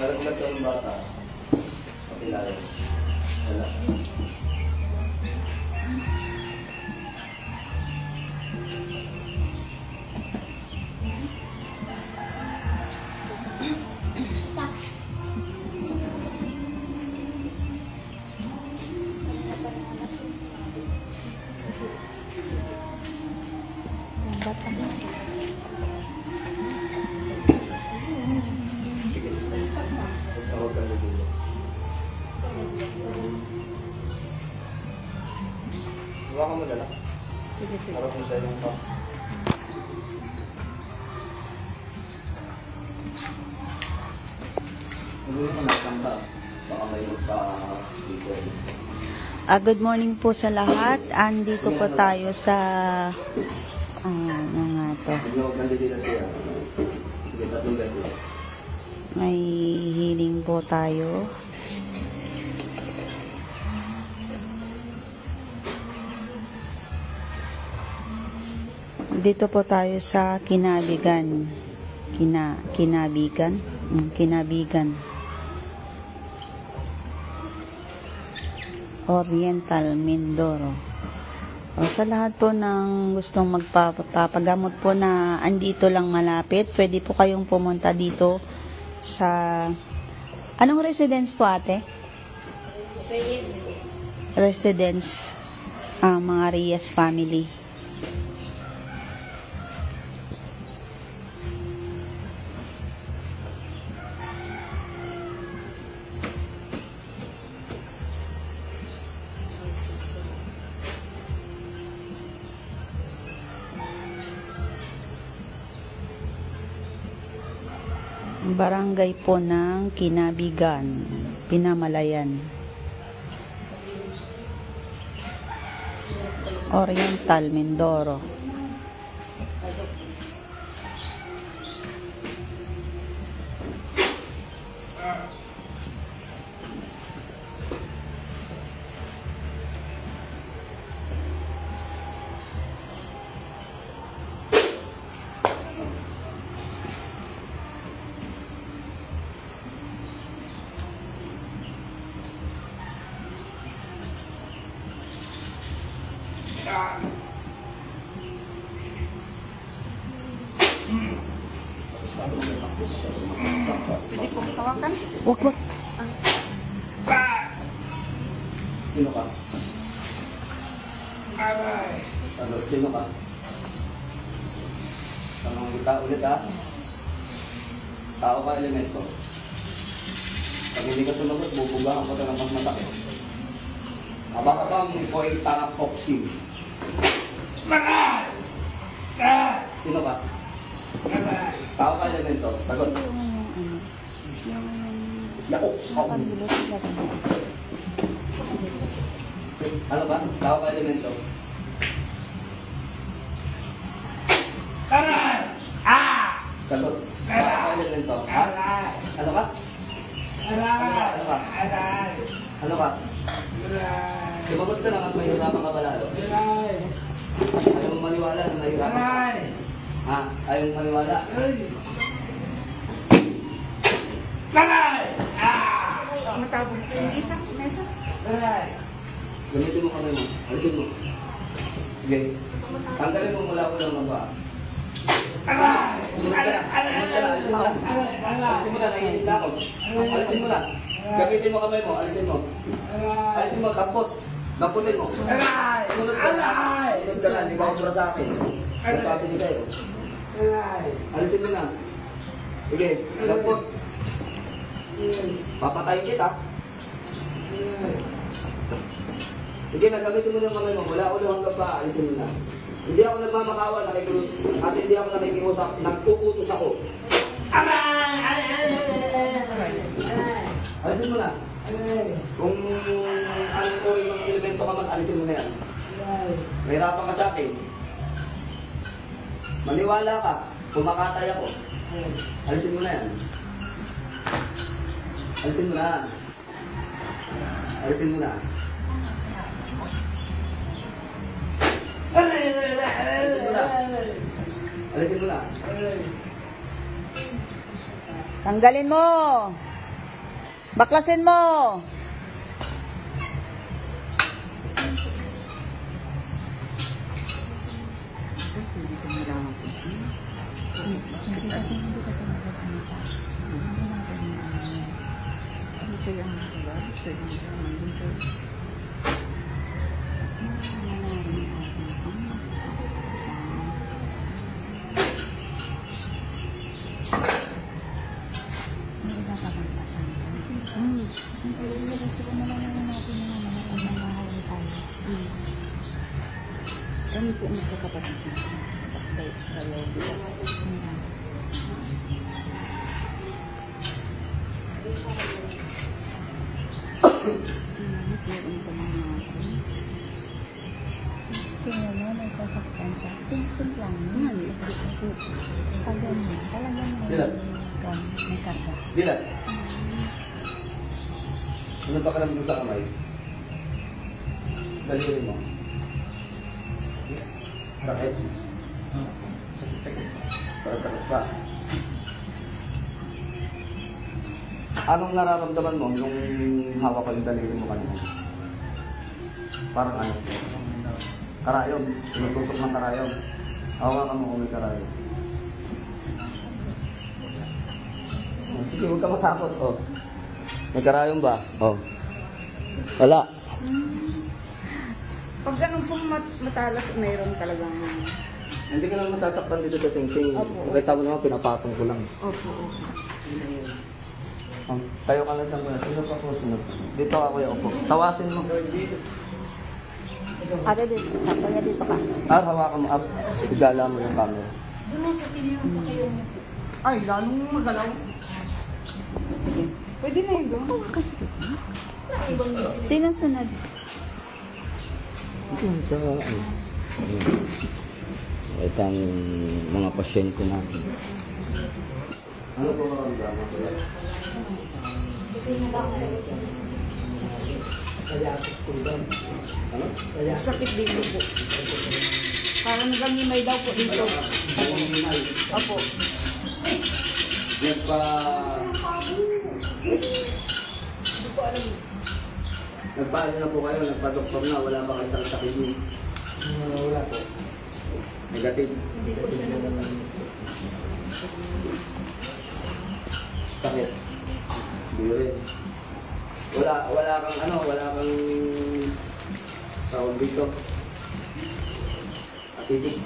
Naraglag ka ng bata. Kapilala. Wala. Huwag ka madala. Sige, sige. Harap mo sa yung pa. Huwag mo nakakanta. Baka may magpa dito. Good morning po sa lahat. Andito po tayo sa mga to. May healing po tayo. Dito po tayo sa Kinabigan. Kinabigan. Oriental Mindoro. Sa lahat po ng gustong magpapagamot po na andito lang malapit, pwede po kayong pumunta dito sa... Anong residence po, ate? Residence. Mga Reyes family. Barangay po ng Kinabigan, Pinamalayan, Oriental Mindoro. Pwede po tawakan? Wag. Sino ka? Sino ka? Tanong kita ulit ha? Tao ka elemento. Pag hindi ka sumagot, bubugahan ko ka ng mas masakit. Baka bang ko'y tarap boxing? Sino ka? Tao ka elemento. Sagot. Yako. Ano ba? Tao ka elemento. Sagot. Tao ka elemento. Ha? Ano ka? Ano ka? Sumagot ka lang at may hirapan ka balalo. Ayaw mong maniwala na may hirapan ka. Ha? Ayaw mong maniwala. Matabog. Hindi isa. Mesa. Gamitin mo kamay mo. Alisin mo. Sige. Tanggalin mo mula ko ng maba. Alisin mo na. Naiinis na ako. Alisin mo na. Gamitin mo kamay mo. Alisin mo. Alisin mo. Damputin mo. Sunod ka na. Sunod ka na. Hindi ka obra sa akin. Sabi ko sa'yo. Alisin mo na. Sige. Damput. Papatayin kita. Sige, nagamitin mo ng kamay mo. Wala ulo hanggang pa. Alisin mo na. Hindi ako nagmamakawa, at hindi ako nakikiusap. Nagpuputos ako. Alisin mo na. Kung ano ko yung elemento ka man, alisin mo na yan. Mahirapan ka sa akin. Maniwala ka. Kumakatay ako. Alisin mo na yan. Alisin mo na. Alisin mo na. Alisin mo na. Tanggalin mo. Baklasin mo! Kami po magkakapatid na kayo bilas. Tingnan mo, nasasaktan siya. Simple lang. Pag ganyan, talagang may karga. Dilat. Ano ba ka naman sa kamay? Daliri mo. Sakit. Sakit pa. Anong nararamdaman mo nung hawak ko yung daliri mo kanina? Parang ano? Karayom. Tinutusok ng karayom. Hawakan mo kung may karayom. Sige, huwag ka matakot. Oh. May karayom ba? Oh. Wala. Pag ganun pong matalas, mayroon talagang... Hindi ka naman masasaktan dito sa sing-sing. Opo. Kita mo naman, pinapatong ko lang. Opo. Tayo ka lang muna. Sino pa po? Sino pa? Dito ka, kuya. Opo. Tawasin mo. Ate, dito. Kaya dito ka. Hawakan mo up. Igala mo yung camera. Ay, lalong magalaw. Pwede na yun doon. Sino sunod? Ito ang mga pasyente natin. Ano po maramdaman ko yan? Ano? Sakit dito po. Parang nagangimay daw po dito. Opo. Nagpaano na po kayo, nagpa-doktor na, wala ba kayo sa kidney? Wala po. Negative? Sakit? Hindi rin. Wala kang ano, wala kang tawag dito. Acidic?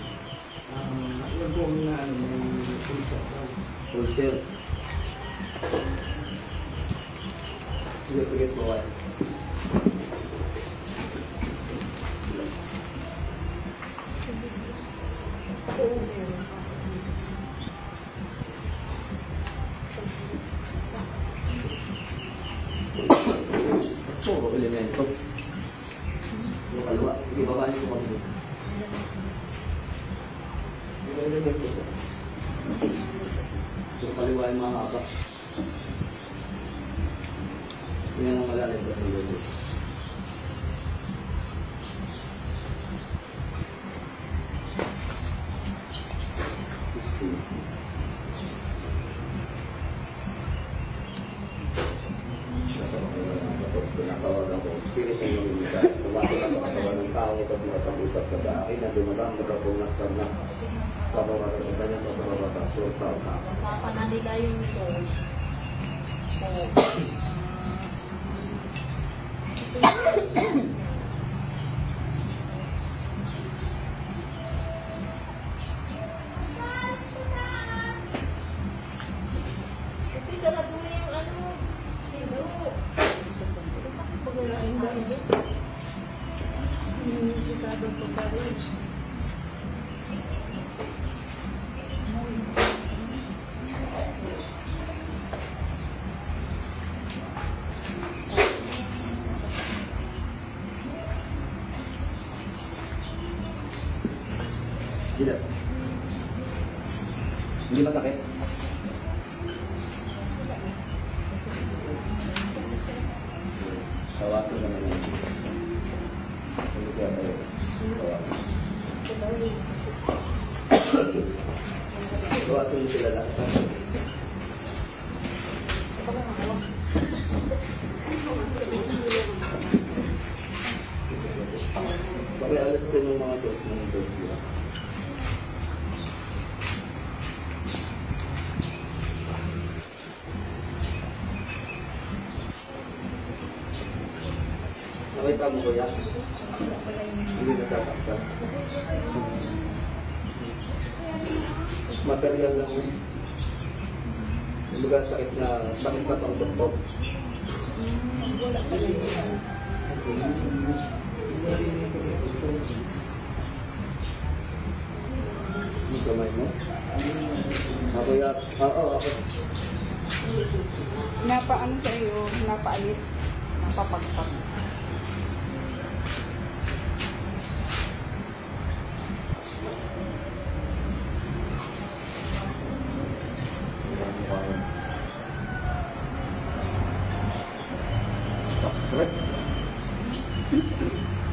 Yung po na ano, may ulcer. Sige po kayo. Puro elemento. Yung kalwa. Sige, baba niyo po kami. Yung elemento po. Yung kaliwa yung mga haba. Yan ang malalim po. Pinatawag ako, spirit ng lumita. Tumasok ang katawan ng tao at nakapag-usap ka sa akin na dumadang magkapungas sa nakas. Kapawaran ng kanyang kapawaran sa tao ka. Papanalila yung ito. Tidak. Hindi masakit. Tawasin naman yun. Hindi kaya tayo. Tawasin mo sila lahat. Pakialas din yung mga suot ng tooth niya. Nakita mo ko yan? Hindi nagtatakpan. Material lang yun. Kumbaga sakit na pang tuktok. Yung kamay mo? Ako yan. Oo, ako. Napaano sa iyo, napaalis, napapagpag. Correct?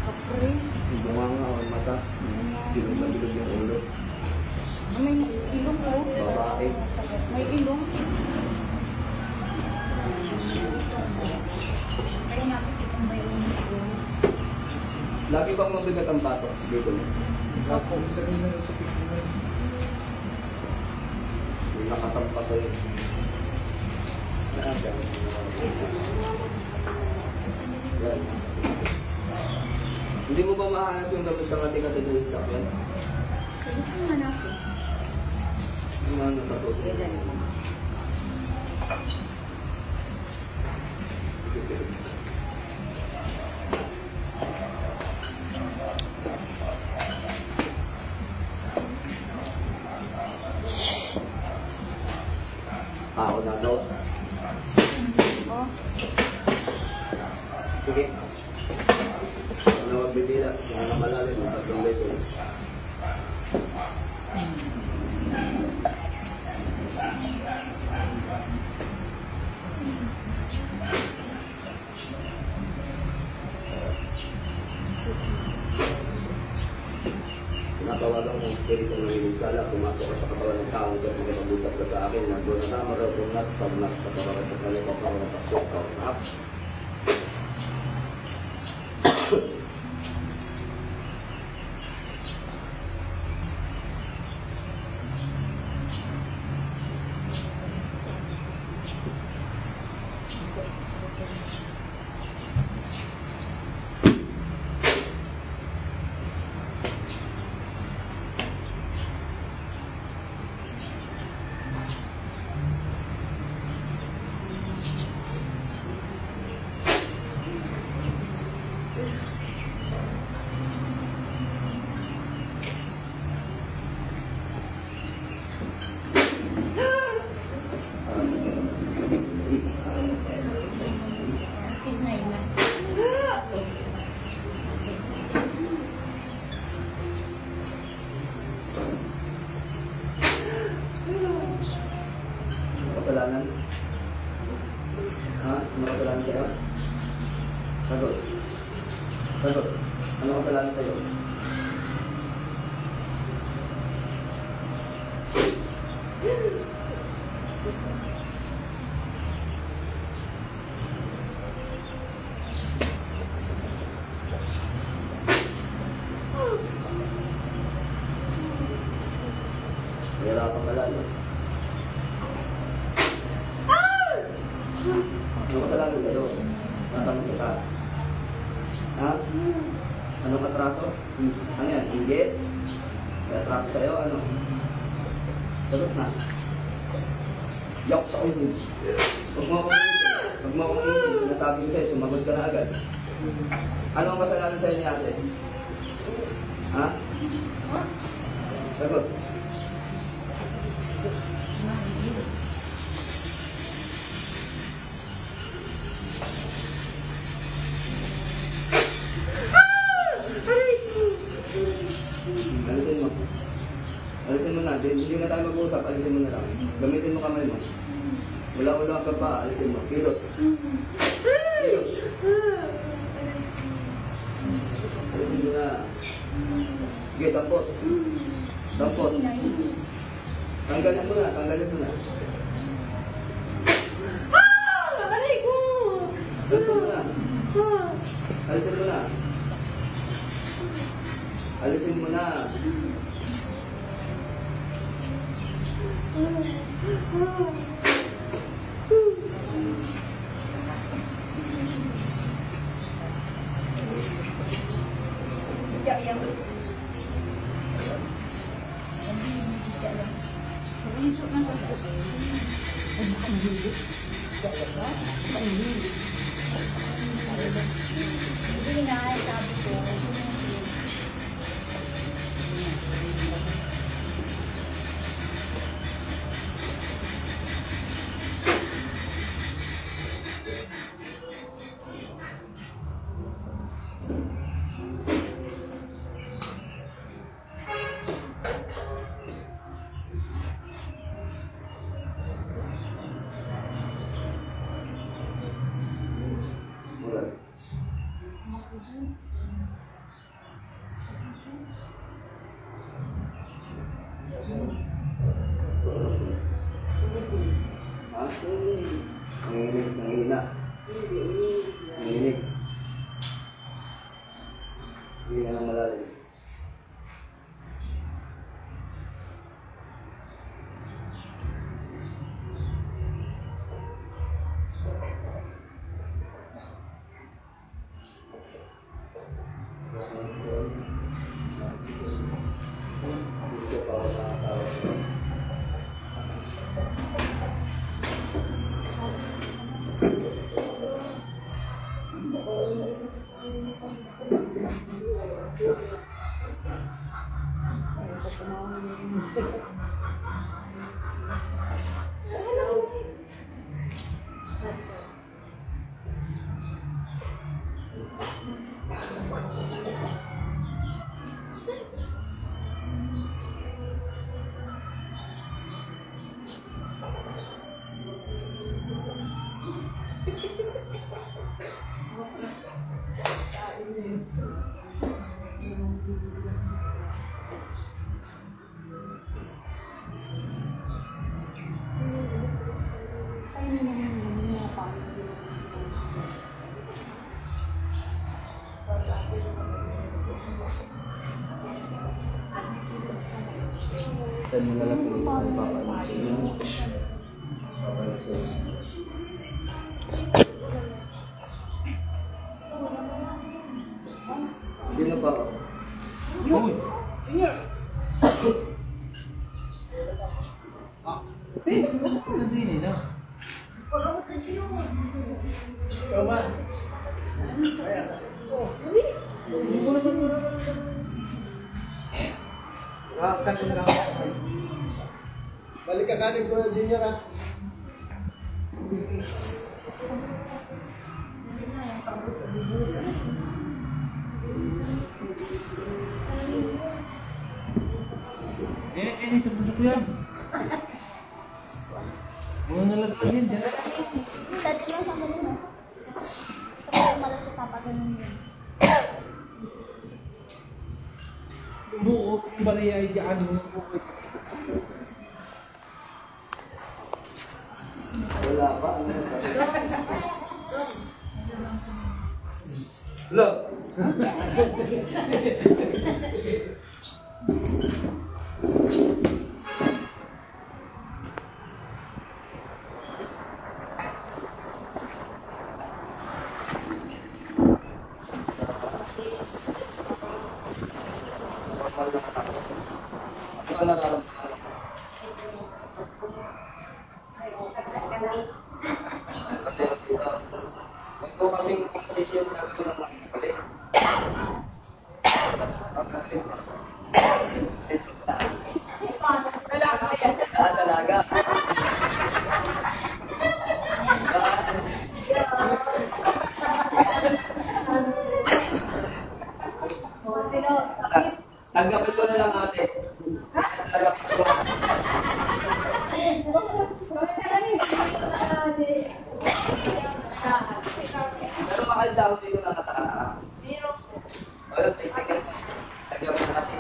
Kapre, Yung bunganga o mata. Bilog na bilog yung ulo. may ilong po. Babae. May ilong. Lagi bang mabigat ang bato? Dito mo. Ako, sabihin na sa picture. Yung nakatampa ko yun. Yan. Hindi mo ba mahanap yung gamit sa kati-kati doon sa sakyan? Yung ano natutunan? Ako na daw. Oh, Sige. Ano magbibila? Ano malalim? Tatlong beses. Tinatawagan kong spirit ng nanginisala, pumasok ka sa katawan ng tao, at magkakabusap ka sa akin, nandun na tama raw kung nasa sabnak sa katawan sa kalimang ako na pasok ka. Kasalanan? Ha? Ano kasalanan sa'yo? Sagot. Sagot. Ano kasalanan sa'yo? Hirapan ka lalo. Ano kasalanan sa'yo? Natanong kita. Ha? Anong katraso? Ano yan? Inggit? Katraso sa'yo? Ano? Sagot na. Yok sa ulo. Huwag mo akong iisip. Huwag mo akong iisip. Sinasabi ko sa'yo, sumagot ka na agad. Ano ang kasalanan sa'yo ni ate? Ha? Sagot. Alisin mo. Alisin mo na. Hindi na tayo mag-uusap. Alisin mo na lang. Gamitin mo kamay mo. Wala-wala ka pa. Alisin mo. Kilos. Kilos. Alisin mo na. Sige, tampot. Tampot. Tanggalin mo na. Tanggalin mo na. aray ko! Alisin mo na. Alisin mo na. Nanginig. Nanginig. Hindi na lang malalim. Saan mo na lang sa hindi na pa. Uy! Nadini na. Kama. Balik ka kanin ko, Junior, ha? Ini sa bundok yan. Mga nalagyan dyan. Dati lang sa kanina. Tapos malam sa papa ganun yun. Buo, yung bariya ay dyan. Wala pa. Look! Ano ang nararamdaman? Ito kasing posisyon sa akin ng makikipalik. Talaga. Tanggapin ko na lang ate. Tanggapin ko. Pero mahal daw dito na nakataka. Walang tignan. Tanggapin na kasi.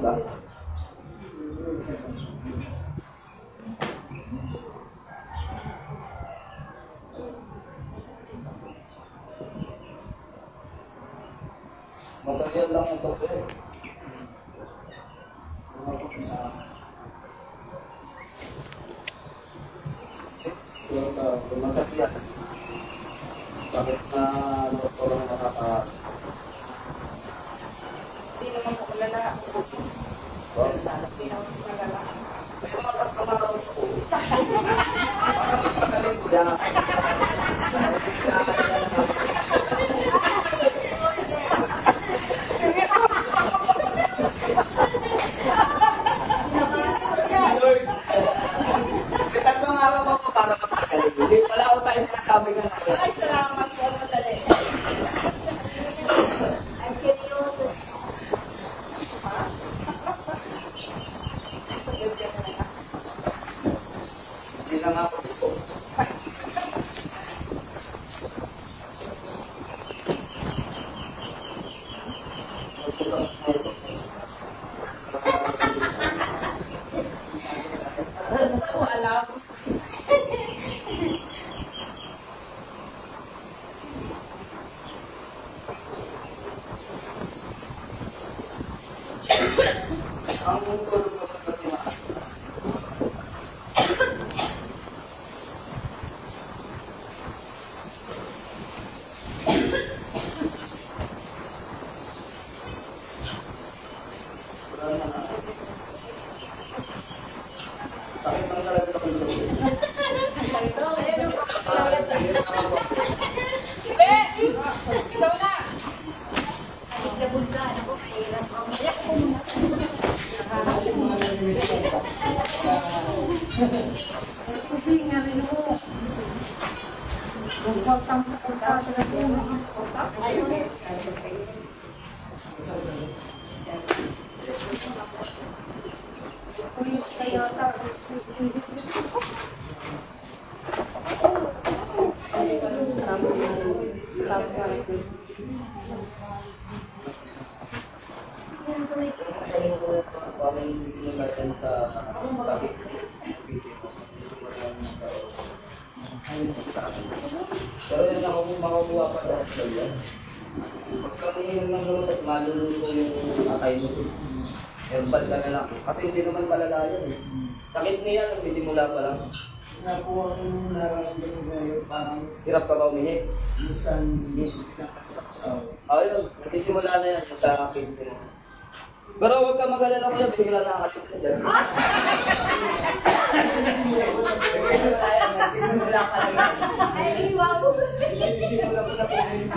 ba? Material lang ito eh. Tumatak yan. Bakit na doktor na makaka... Hindi naman po malala. Hindi naman po malala. May mga pagkamaraw ko. Parang pagkakalit ko yan. Tatlong araw pa po para mapagaling. Hindi pala ako tayo sinasabi nga na. Ay, salamat po. Madali. Hindi na nga po gusto. Alam. Ang tulog mo sa katimaan. Sakit lang talaga sa puso. Ikaw na. Pero yun ako makakuha pa sa Australia. Pagka nihinom ng gamot at maluluto yung atay mo. Herbal ka na lang. Kasi hindi naman malala yan eh. Sakit niya, nagsisimula pa lang. Nakuha ko yung nararamdaman ngayon, parang Hirap ka ba umihi? minsan nakasaksaw. Ayun, nagsisimula na yan sa akin. Pero huwag ka mag-alala ko yan, bihira na nakakatipas dyan. Nagsisimula ka lang yan. Sinisimula ko na po yung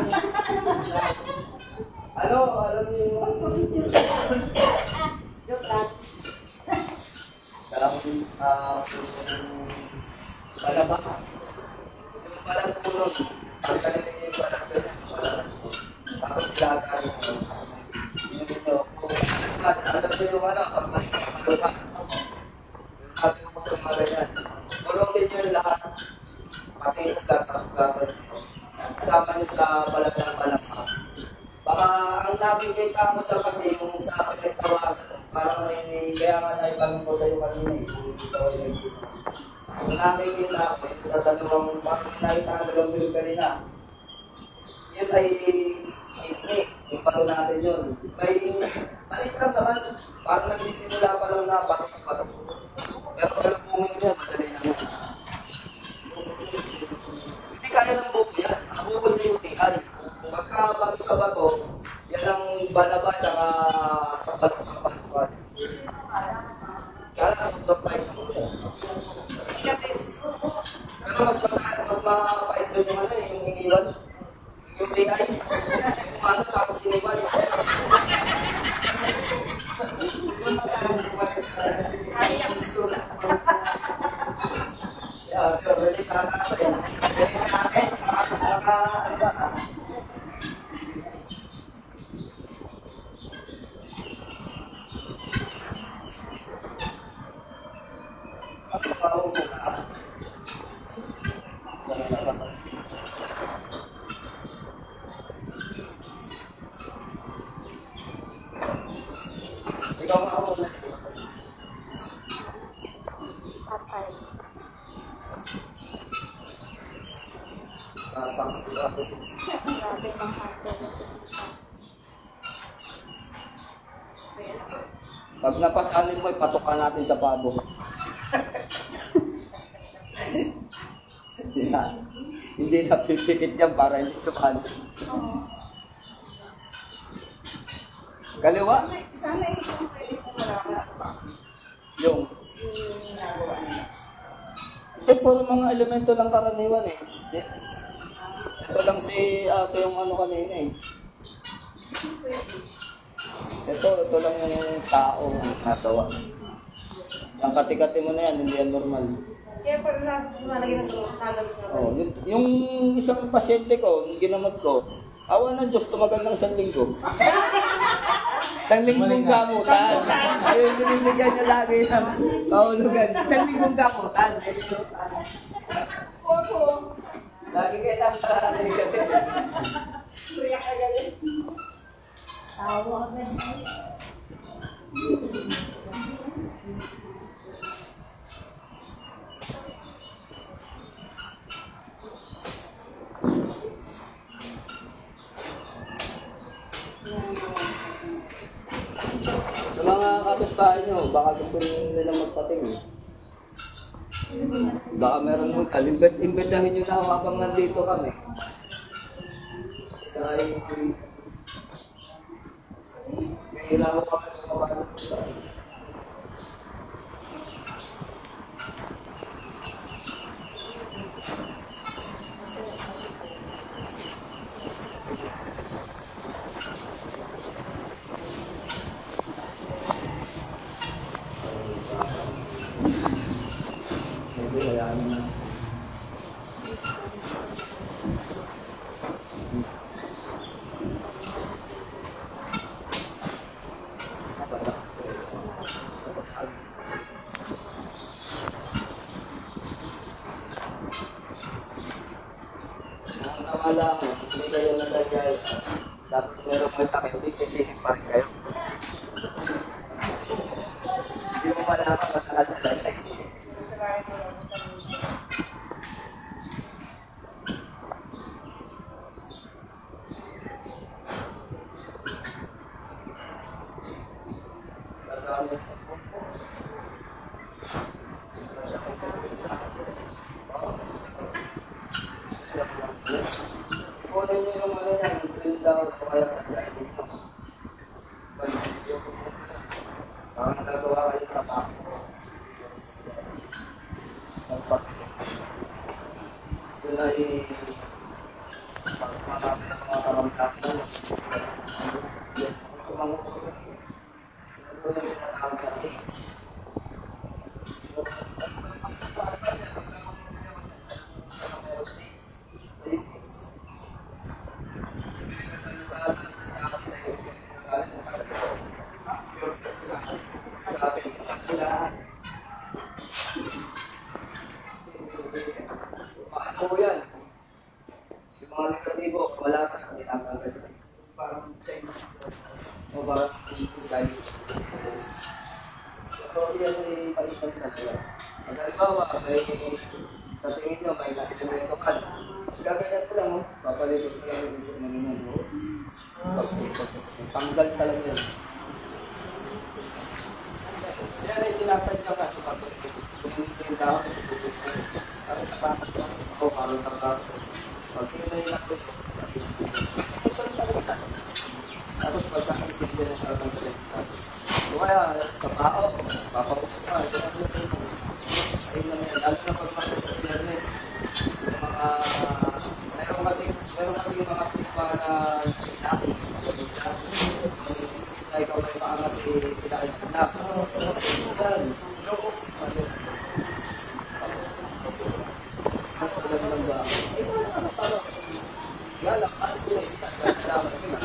Ano, alam niyo kala ko yung palaba. Yung palabunod, ang kanilang yung palabunod. Tapos sila agad. Yun ito. Alam niyo yung ano, sa palabunod. Sabi ko sa mga ganyan. Tulong din yun lahat. Pati yung katas-kasan. Kasama niyo sa palabang-palabang. Baka ang nakikita mo dyan kasi yung sa pinagtawasan, parang may kaya nga naibang ko sa'yo kanina eh. Ang nakikita ko yung sa dalawang, parang nakita ang dalawang bilog kanina. Yun ay kidney, yung palo natin yun. May maliit lang naman, parang nagsisimula pa lang na parang sa palo. Pero sa lupungan siya, madali naman. Hindi kaya ng buko yan, ang buko sa UTI. Pagka bago sa bato, yan ang banaba tsaka sa palok. Kaya lang, sobrang pahit mo yan. Pero mas mapahit doon yung ano eh, yung iniwan. Yung UTI, umasa tapos iniwan. Yeah, so really nakakatawa. Ikaw nga ako. Patay. Grabe ang hato. Pag napasanin mo, ipatukan natin sa pabo. Hindi na pipikit yan para hindi sumali. Kaliwa? Sana itong pwede kong marami pa. Yung. Yung ginagawa nila. Ito puro mga elemento ng karaniwan eh. Ito lang si ate yung ano kanina eh. Ito lang yung tao ang natawa. Ang katikati mo na yan, hindi yan normal. Kaya pala lumalagay ng nalagay na. Oh, yung isang pasyente ko, yung ginamot ko, awa ng Diyos, tumagal ng 1 linggo. 1 linggong gamutan. Ayun, binibigyan niya lagi ng kahulugan. 1 linggong gamutan. Opo. Lagi kayo nakakaligat. Kuya ka galing. Tawa ka. Sa mga kapitbahay nyo, baka gusto nilang magpatingin. Baka meron mo, imbitahin nyo na habang nandito kami. Dahil may ilaw kami sa mga wala mo, hindi kayo nagagay. Tapos meron mo sa akin, sisihin pa rin kayo. Hindi mo malaman masakal. Kunin nyo yung ano yan, yung daw o kaya sa side mo. Parang nagagawa kayo sa pako. Mas pati. Yun ay pagmamami ng mga karamdaman. Sumanguso. Ito yung tinatawag na sage. Paano yan? Yung mga negatibo, wala sa kanila agad. Parang Chinese. O parang Chinese. So, yan ay palitan talaga. Ang halimbawa, sa tingin nyo, may nakilimento ka. Gaganyan ko lang, papalitan ko lang yung mga ganyan. Tanggal talaga yan. Yan ay sinasadya ka sa pagkakas. Kung tao, parang tapakas ako, parang tapakas. Pag hinayin ako, tapos pagkakaisip din na parang salita. So kaya, sa tao, papapukas ka. Ayun naman yan. Lalo na pag sa internet, meron kasi yung mga pipa na sinabi. Na ikaw na ipaangat sila ay anak. Yan. Mas talagang ba? Galak, ano ko na isa? Salamat sila.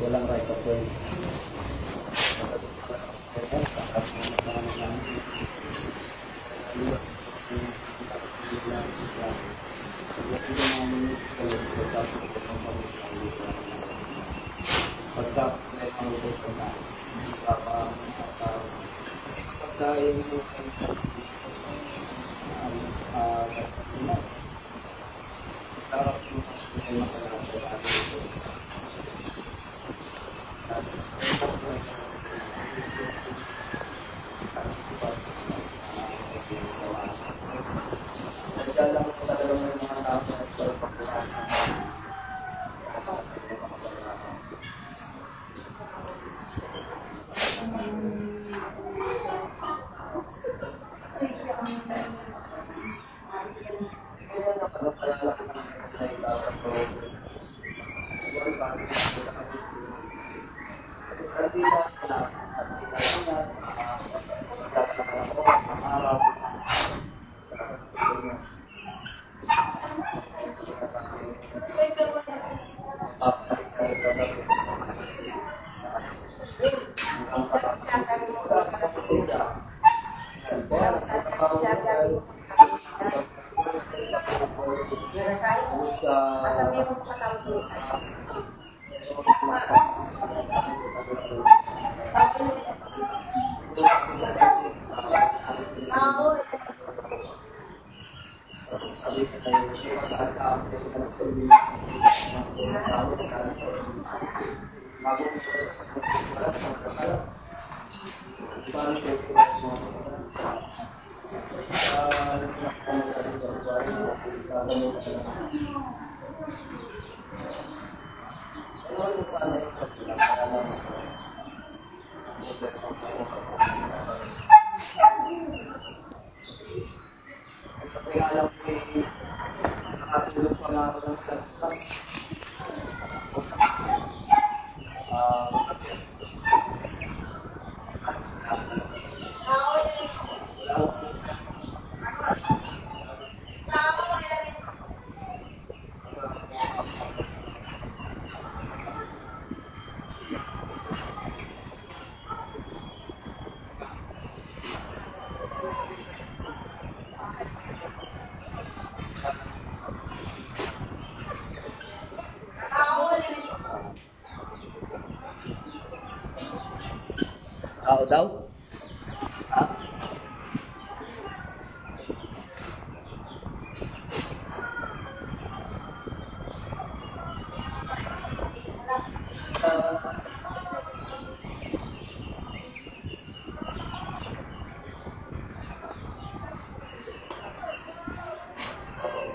Walang right of way. Tao daw? Ha?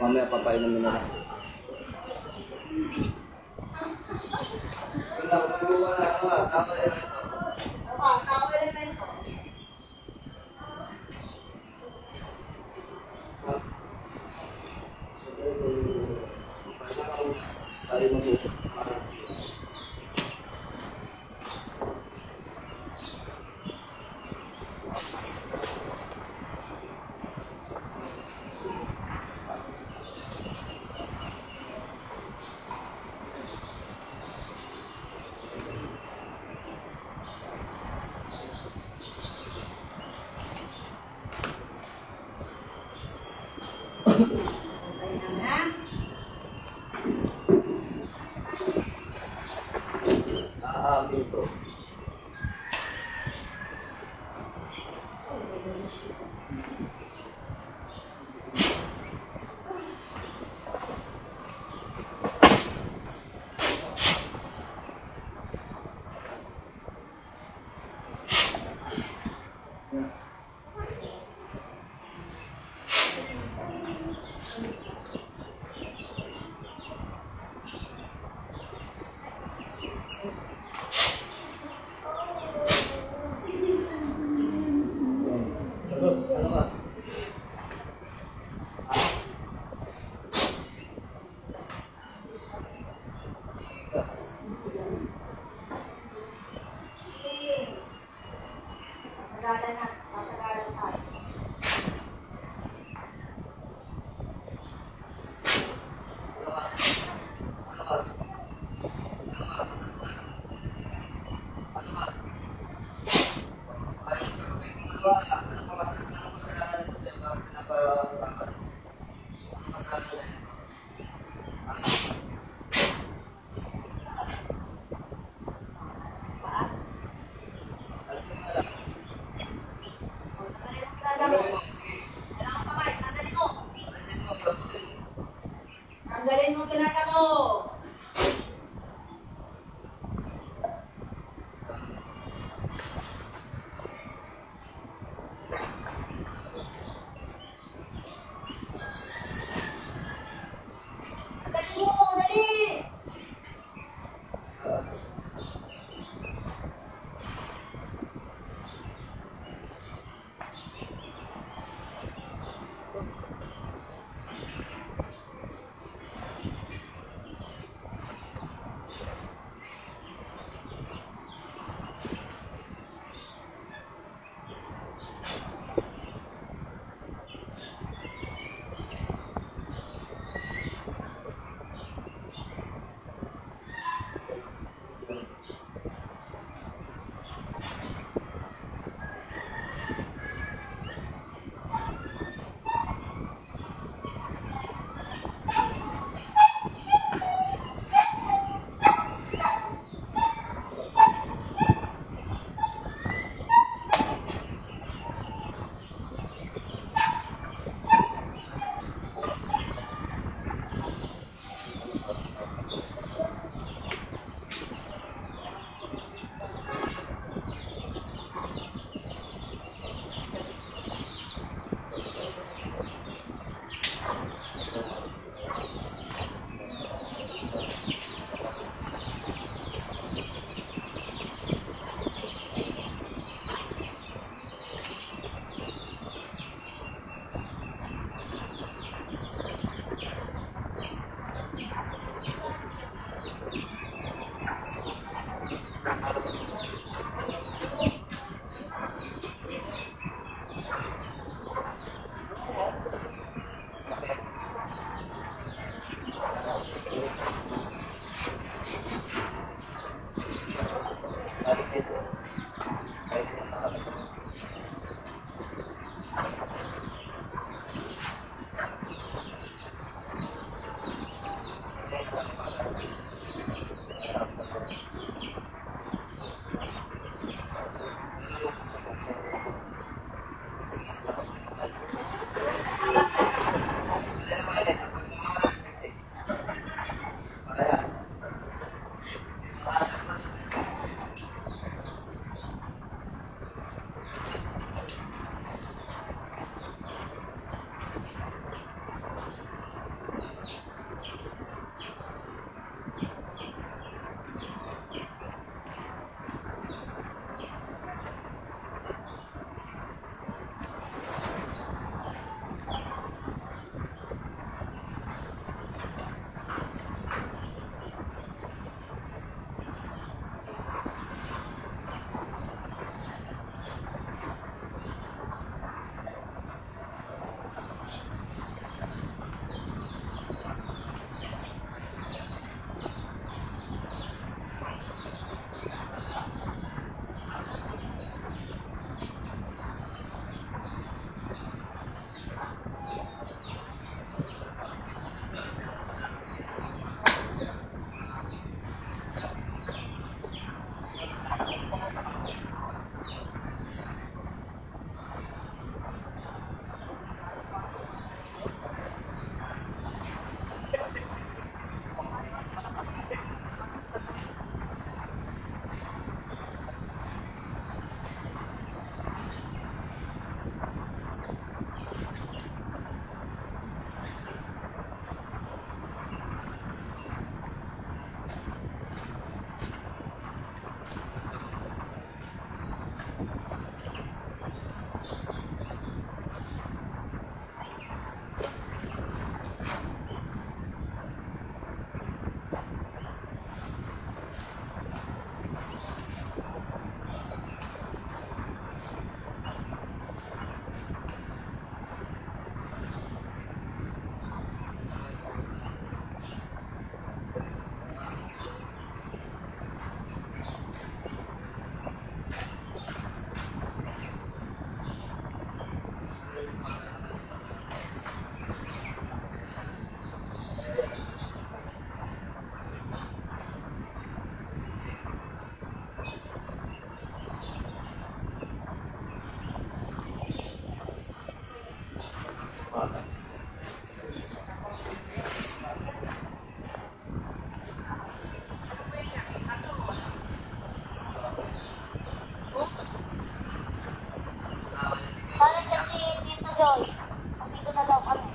Mamaya papainom mo na lang. Tatagalan na. Tatagalan tayo. Tanggalin mo pinaka mo. Tanggalin mo, dali. Joy. Dito na daw kami.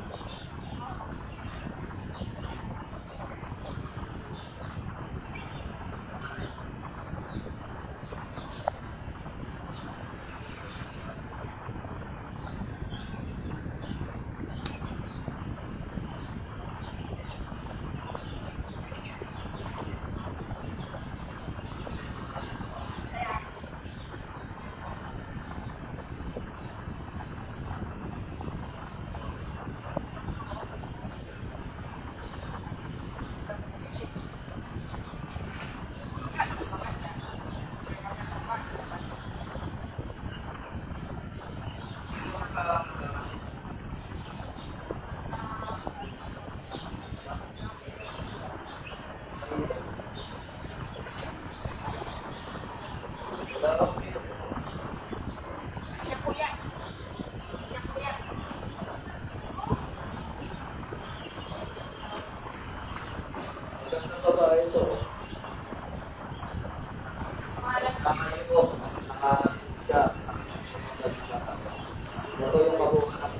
Ito yung mabuhay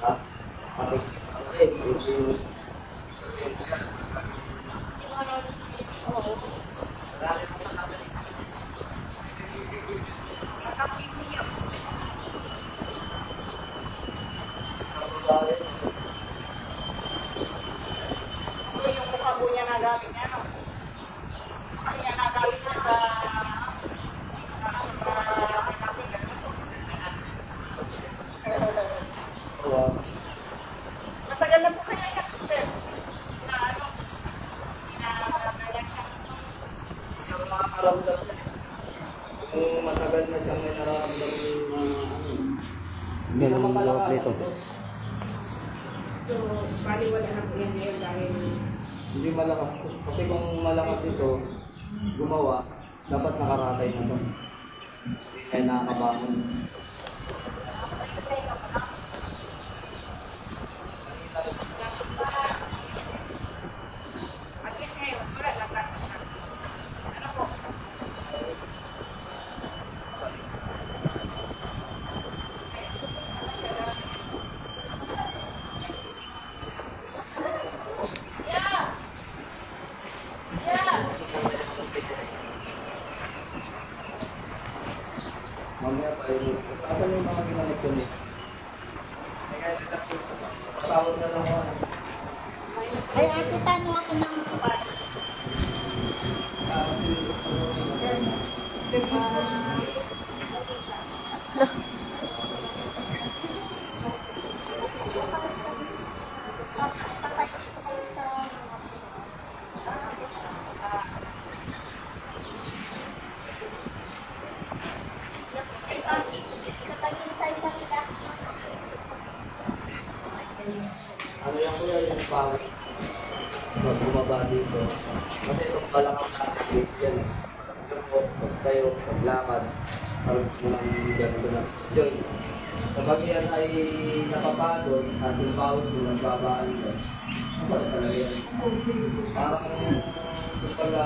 ha? So yung mukha po niya nagamit niya, no? Kaya nagamit niya sa matagal na po kaya yan, sir. Na ano, inaalam siya. Yung nakakaramdam niya. Kung matagal na siyang may nararamdam yung hindi naman malakas ito. So, bali wala na po yan ngayon dahil Hindi malakas ito. Kasi kung malakas ito, gumawa, dapat nakaratay na ito. Hindi tayo nakakabangon. at least ngayon, wala na practice na. Ano po? Mamaya pa yun. Asan yung mga ginamit ko niya? Tawag na lang ako. Ay, ate, paano ako ng spot? Ano yan ko yung pawis? Pag bumaba dito. Kasi itong kalakang natin yan. Yung tayo, paglakad. Parang mulang ganito na. Yun. Kapag yan ay napapagod at yung pawis mo nagbabaan ka. Masakit talaga yan. Parang kumbaga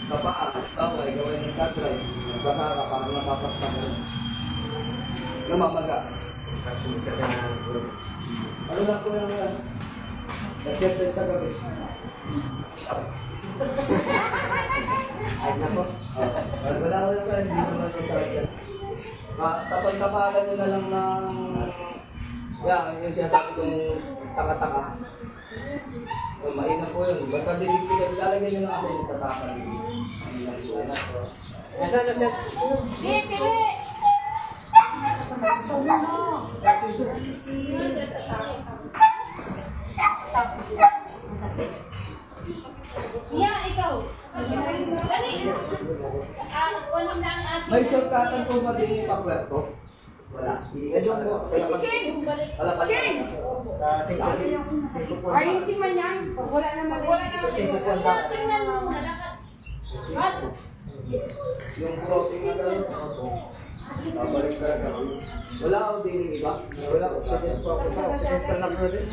sa paa, tama ay gawin ng tagray. Nagbasa ka, parang napapastak mo. Namamaga. Ano lang po yung nag-exercise sa gabi? Ay, nako. Wala ko yung hindi naman yung sarap. Tapag-tapagan nyo na lang ng... Yan, yung sinasabi kong taka-taka. So, mainam po yun. Basta dilig-dilig, lalagyan nyo na kasi yung tatakan. Nasaan na siya? Yeah, ikaw. Dali. Walang na ang ating. May shortcutan po ba din yung pagwerto? Wala. Wala pa din. Ay, hindi man yan. Wala naman. Wala naman. Tingnan mo. What? Yung crossing na gano'n. Babalik ka na. Wala ako din yung iba. Wala ko. Sakit po ako. Sakit ka na ko din.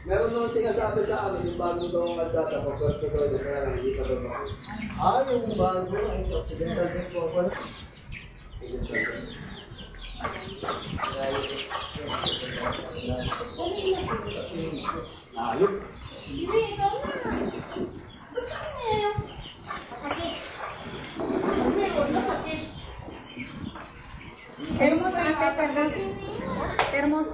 Meron naman sinasabi sa amin yung bagong daw ang kalsada. Pagkwerto ko rin. Kaya lang hindi pa daw ako. Ah, yung bago, ang occidental din po ako. Ayun. Termos ate, termos. Termos.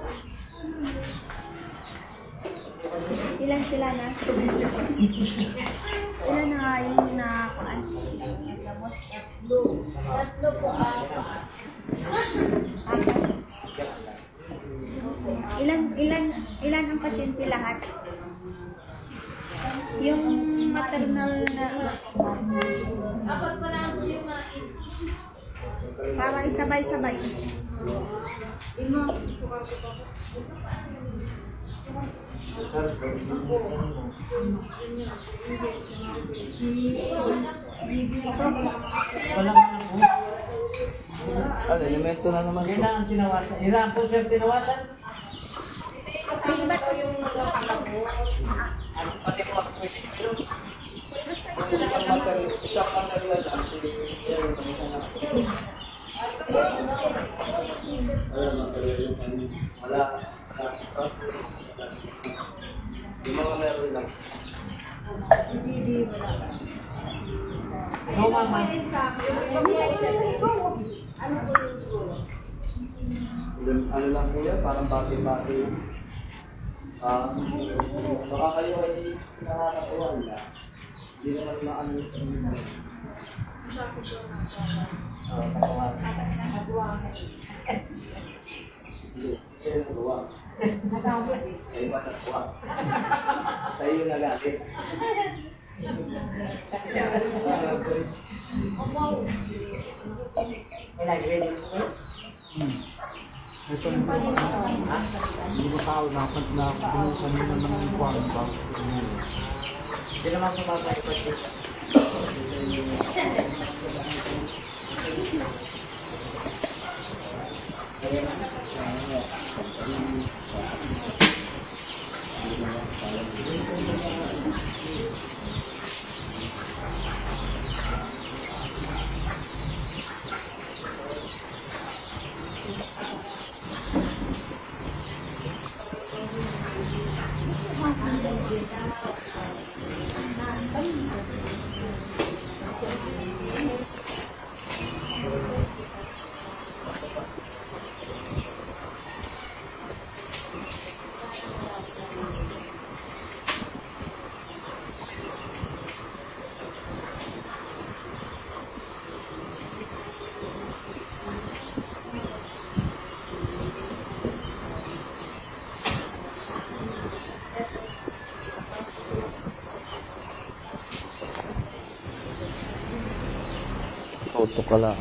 Ilan sila na? Ilan na nga yung nakuan? Tatlo po. Ilan ang pasyente lahat? Yung maternal na apat pa lang po yung para isabay-sabay. Elemento na naman. Yun na ang tinawasan. Yun na ang po sir tinawasan. May iba po yung Ano pati po ako pwede. Isang material lang. Wala. Yung mga meron lang. Go mama. Ano lang po yan, parang bati-bati. Baka kayo ay nakakatuwa nila. Hindi naman maano sa inyo. Hindi, siya yung tuwa. Ay, iba na tuwa. Sa iyo na galit. Wala, ready mo sir? Ito yung hindi mo tao na kanina ng buwan ba? Hindi naman po mabalik. Auto ka lang.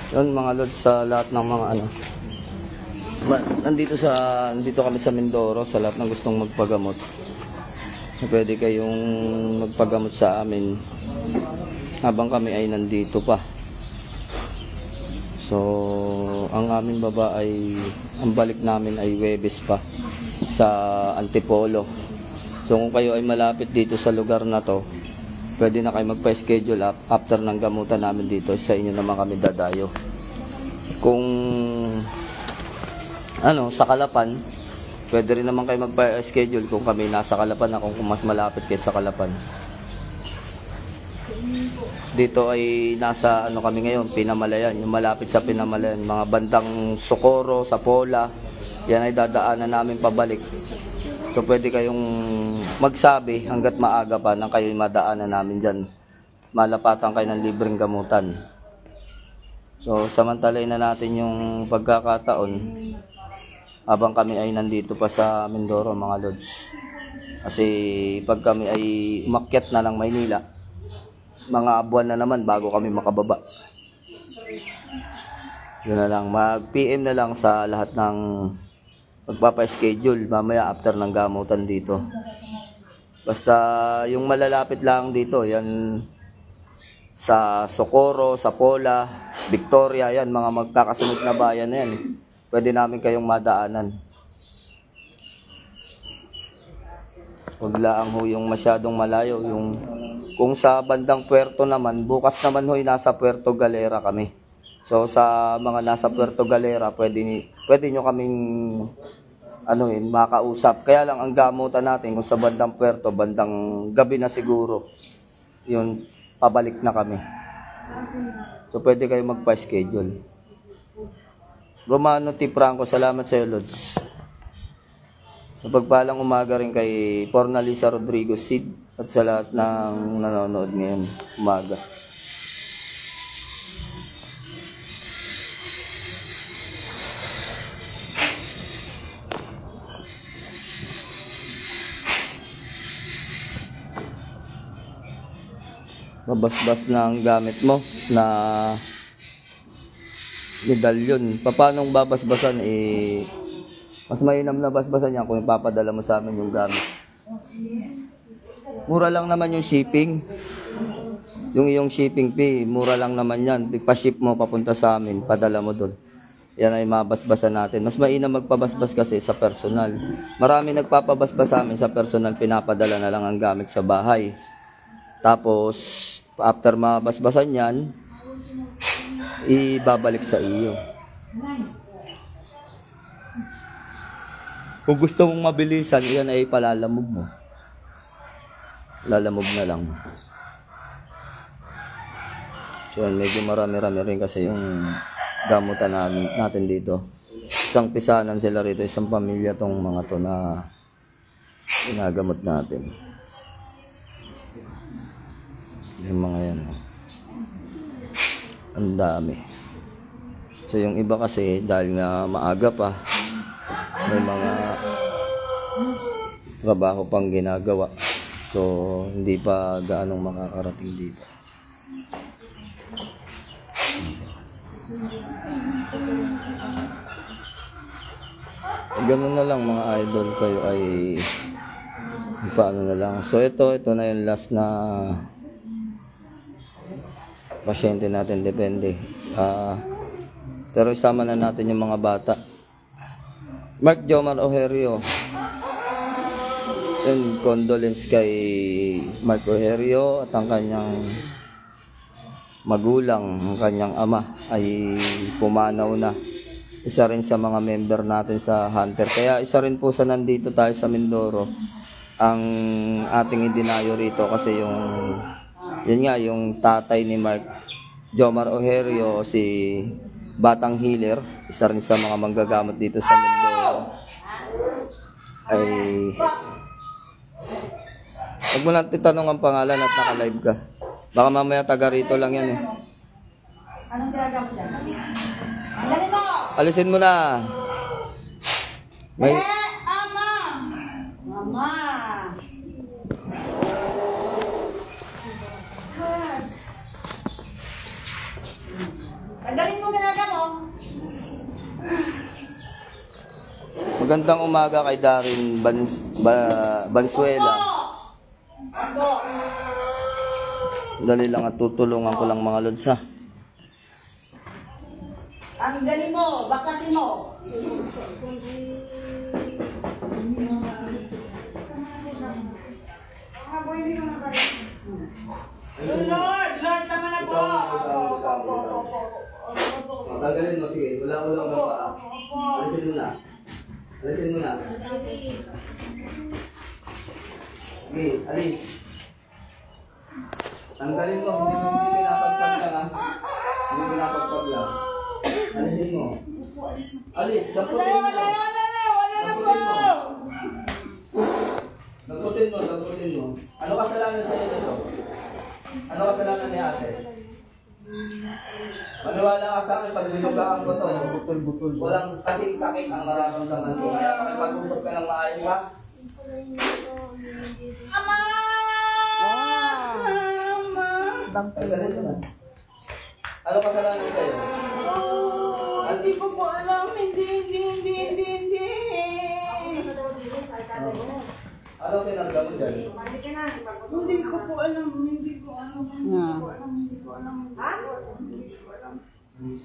Yun mga lord, sa lahat ng mga ano. Nandito kami sa Mindoro, sa lahat ng gustong magpagamot. Pwede kayong magpagamot sa amin habang kami ay nandito pa. So, ang aming baba ay, ang balik namin ay Huwebes pa sa Antipolo. So, kung kayo ay malapit dito sa lugar na to, pwede na kayo magpa-schedule after ng gamutan namin dito. Sa inyo naman kami dadayo. Kung sa Kalapan, pwede rin naman kayo magpa-schedule kung kami nasa Kalapan na kung mas malapit kayo sa Kalapan. Dito ay nasa kami ngayon, Pinamalayan, yung malapit sa Pinamalayan, mga bandang Socorro, Sapola, yan ay dadaanan namin pabalik. So pwede kayong magsabi hanggat maaga pa nang kayo madaanan namin dyan. Malapatan kayo ng libreng gamutan. So samantalay na natin yung pagkakataon habang kami ay nandito pa sa Mindoro mga lods. Kasi pag kami ay umakyat na ng Maynila, mga buwan na naman bago kami makababa. Yun na lang, mag-PM na lang sa lahat ng magpapa-schedule mamaya after ng gamutan dito. Basta yung malalapit lang dito, yan sa Socorro, Sapola, Victoria, yan mga magkakasunod na bayan na yan. Pwede namin kayong madaanan. Huwag lang ho yung masyadong malayo. Kung sa bandang Puerto naman, bukas naman ho nasa Puerto Galera kami. So sa mga nasa Puerto Galera, pwede nyo kaming makausap. Kaya lang ang gamutan natin kung sa bandang Puerto, bandang gabi na siguro, yun, pabalik na kami. So pwede kayo magpa-schedule. Romano T. Franco, salamat sa iyo, Lods. Sa pagpalang umaga rin kay Pornalisa Rodrigo Sid at sa lahat ng nanonood ngayon umaga. Mabasbas na ang gamit mo na medalyon. Paano babasbasan? Mas mainam na basbasan yan kung ipapadala mo sa amin yung gamit. Mura lang naman yung shipping. Yung iyong shipping fee, mura lang naman yan. Pa-ship mo papunta sa amin, padala mo doon. Yan ay mabasbasan natin. Mas mainam magpabasbas kasi sa personal. Marami nagpapabasbas sa amin sa personal, pinapadala na lang ang gamit sa bahay. Tapos, after mabasbasan yan, ibabalik sa iyo. Kung gusto mong mabilisan, yan ay palalamog mo. Lalamog na lang. So, medyo marami-rami rin kasi yung gamutan natin dito. Isang pisanan sila rito, isang pamilya tong mga to na ginagamot natin. Yung mga yan. Ang dami. So yung iba kasi dahil nga maaga pa, may mga trabaho pang ginagawa. So hindi pa gaanong makakarating dito. Ganun na lang mga idol, kayo ay paano na lang. So ito na yung last na pasyente natin, depende. Pero isama na natin yung mga bata. Mark Jomar Ojerio, and condolence kay Mark Ojerio at ang kanyang magulang, ang kanyang ama ay pumanaw na. Isa rin sa mga member natin sa Hunter. Kaya isa rin po sa nandito tayo sa Mindoro ang ating idinayo rito kasi yung tatay ni Mark Jomar Ojerio, si Batang Healer, isa rin sa mga manggagamot dito sa Mindoro, ay huwag mo lang titanong ang pangalan at naka-live ka. Baka mamaya taga rito lang yan eh. Anong ginagawa dyan? Ang galing mo! Alisin mo na. May... Ama! Mama! Tanggalin mo ginagawa mo. Magandang umaga kay Darin Bansuela. Dali lang at tutulungan ko lang mga lods ha. Ang galing mo, bakasin mo. Lord, tama na po. Tagalin mo, sige. Wala ko lang pa. Alisin mo na. Alisin mo na. Sige, alis. Tanggalin mo. Hindi pinapagpag lang ha. Hindi pinapagpag lang. Alisin mo. Alis. Damputin mo. Damputin mo. Ano kasalanan sa'yo nito? Ano kasalanan ni ate? Maniwala ka sa akin, pag binugaan ko to, butol-butol. Walang kasing sakit ang nararamdaman ko. Kaya makipag-usap ka ng maayos ha? Ama! Tanggalin mo na. Ano kasalanan sa'yo? Hindi ko po alam. Hindi. Ano pinagdam mo dyan? Hindi ko po alam.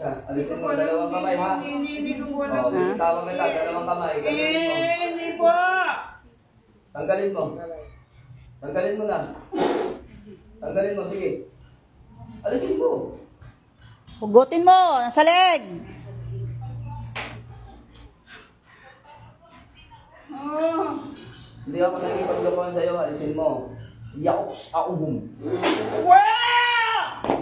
Alisin mo, dalawang kamay ha? Hindi ko po alam. Tawag kita, dalawang kamay. Hindi po. Tanggalin mo. Tanggalin mo na. Tanggalin mo, sige. Alisin mo. Hugutin mo, nasa leg. Hindi ako nakikipaglokohan sa'yo, alisin mo. Yakops ako boom.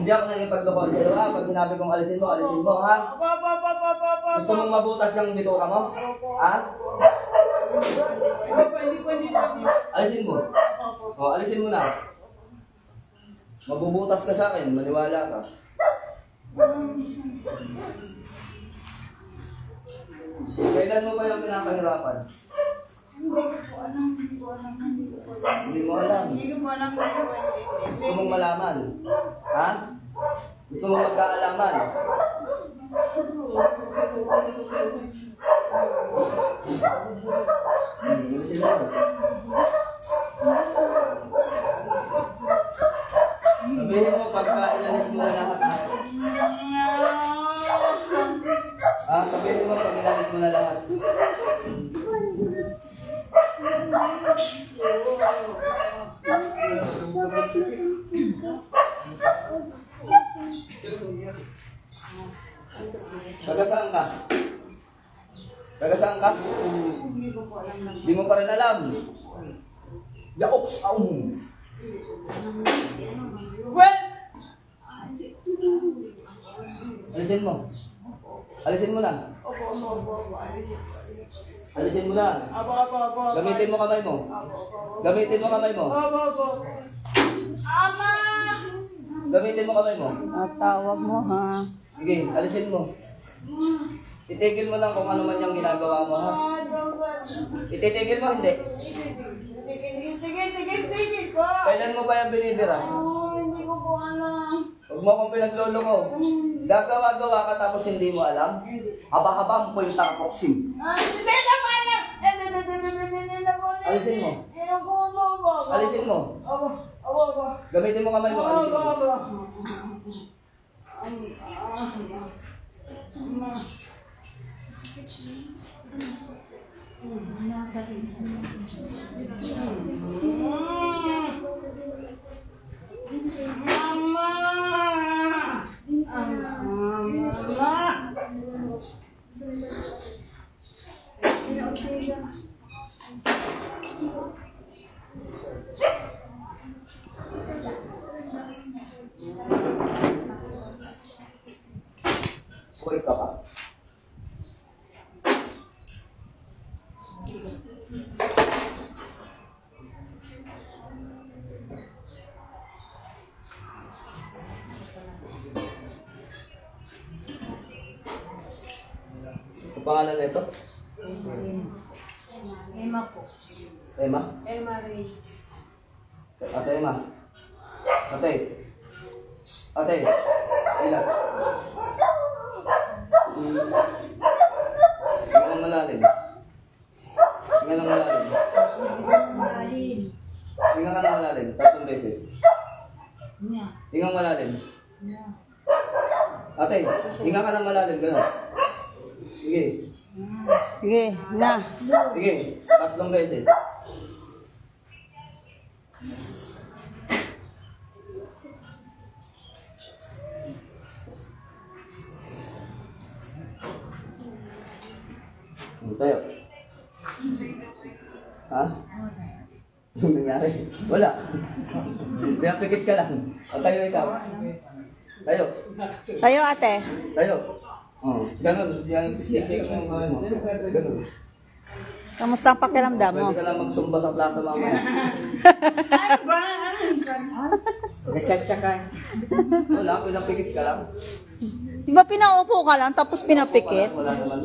Hindi ako nakikipaglokohan sa'yo ha. Pag sinabi kong alisin mo, ha? Gusto mong mabutas yung bituka mo? Ha? Alisin mo. O, alisin mo na. Mabubutas ka sa akin, maniwala ka. Kailan mo ba yung pinakahirapan? Hindi mo alam. Gusto mong malaman? Ha? Gusto mong magkaalaman? Alisin mo. Sabihin mo pagka inalis mo na lahat ha? Sabihin mo pag inalis mo na lahat. Taga saan ka? Taga saan ka? Hindi mo pa rin alam. Yaops aum. Alisin mo. Alisin mo na. Alisin mo na. Gamitin mo kamay mo. Gamitin mo kamay mo. Gamitin mo kamay mo. Tawag mo ha. Sige, alisin mo. Itigil mo lang kung ano man yung ginagawa mo ha. Ititigil mo, hindi. Kailan mo ba yung binibira? Hindi ko po alam. Huwag mo akong pinaglolo ko. Gagawa-gawa ka tapos hindi mo alam? Haba-habang po yung takapoksim. Hindi na po alam. Alisin mo. Alisin mo. Gamitin mo kamay mo. Alisin mo. Kuy ka pa. Ang pangalan na ito? Emma po. Emma? Emma Ray. Ate Emma. Ate. Ate. Ilan? Hinga ng malalim. Hinga ng malalim. Hinga ka ng malalim. 3 beses. Hinga ng malalim. Ate, hinga ka ng malalim. Gano'n. Sige. Sige, na. Sige. 3 beses. Tayo. Ha? Anong nangyari? Wala. Pinapikit ka lang. O tayo ikaw. Tayo. Tayo ate. Tayo. Oh, ganun. Yan, isik mo yung kamay mo. Ganun. Kamusta ang pakiramdam mo? Pwede ka lang magsumba sa plaza mamaya. Nagchatcha ka. Wala, pinapikit ka lang. Di ba pinaupo ka lang tapos pinapikit? Wala naman.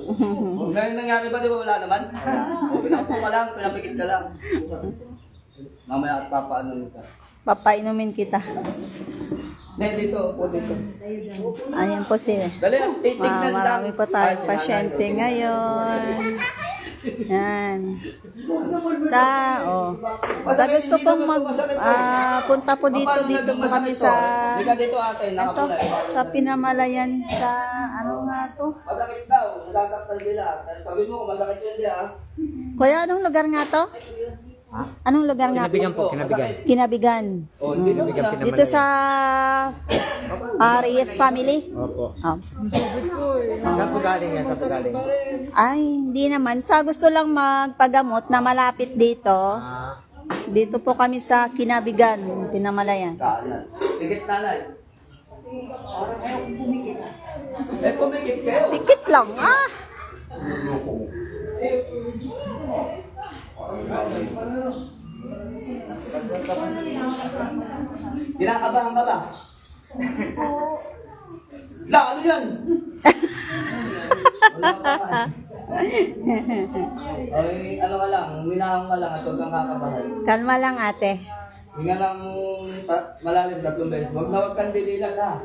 Ngayon nangyari ba, di ba wala naman? O, pinaupo ka lang, pinapikit ka lang. Mamaya at papaano ka. Papainumin kita. Ne, dito, po dito. Ayan po si Dali, titignan lang. marami po tayong Ay, pasyente sinanay. ngayon. Yan. Sa gusto pong punta po dito po kami sa Hindi ka dito ate, ito, nakapula. sa Pinamalayan sa ano nga to? Masakit daw, nasasaktan sila. Sabi mo kung masakit yun dia. Kuya, anong lugar nga to? Anong lugar nga po? Kinabigan po, kinabigan. Kinabigan. Oh, hindi ka Dito sa Reyes family? Opo. Oh. Saan po galing yan? Saan po galing? Ay, hindi naman. Sa gusto lang magpagamot na malapit dito. Dito po kami sa Kinabigan, Pinamalayan. Kanan. Pikit nanay. Eh, pumikit kayo. Pikit lang, ah! Kinakabahan ka ba? La, ano yan? Wala pa ba? Ay, ano ka lang, minahang ka lang at huwag kang kakabahan. Kalma lang, ate. Hinga lang malalim 3 beses. Huwag na huwag kang dililan ha.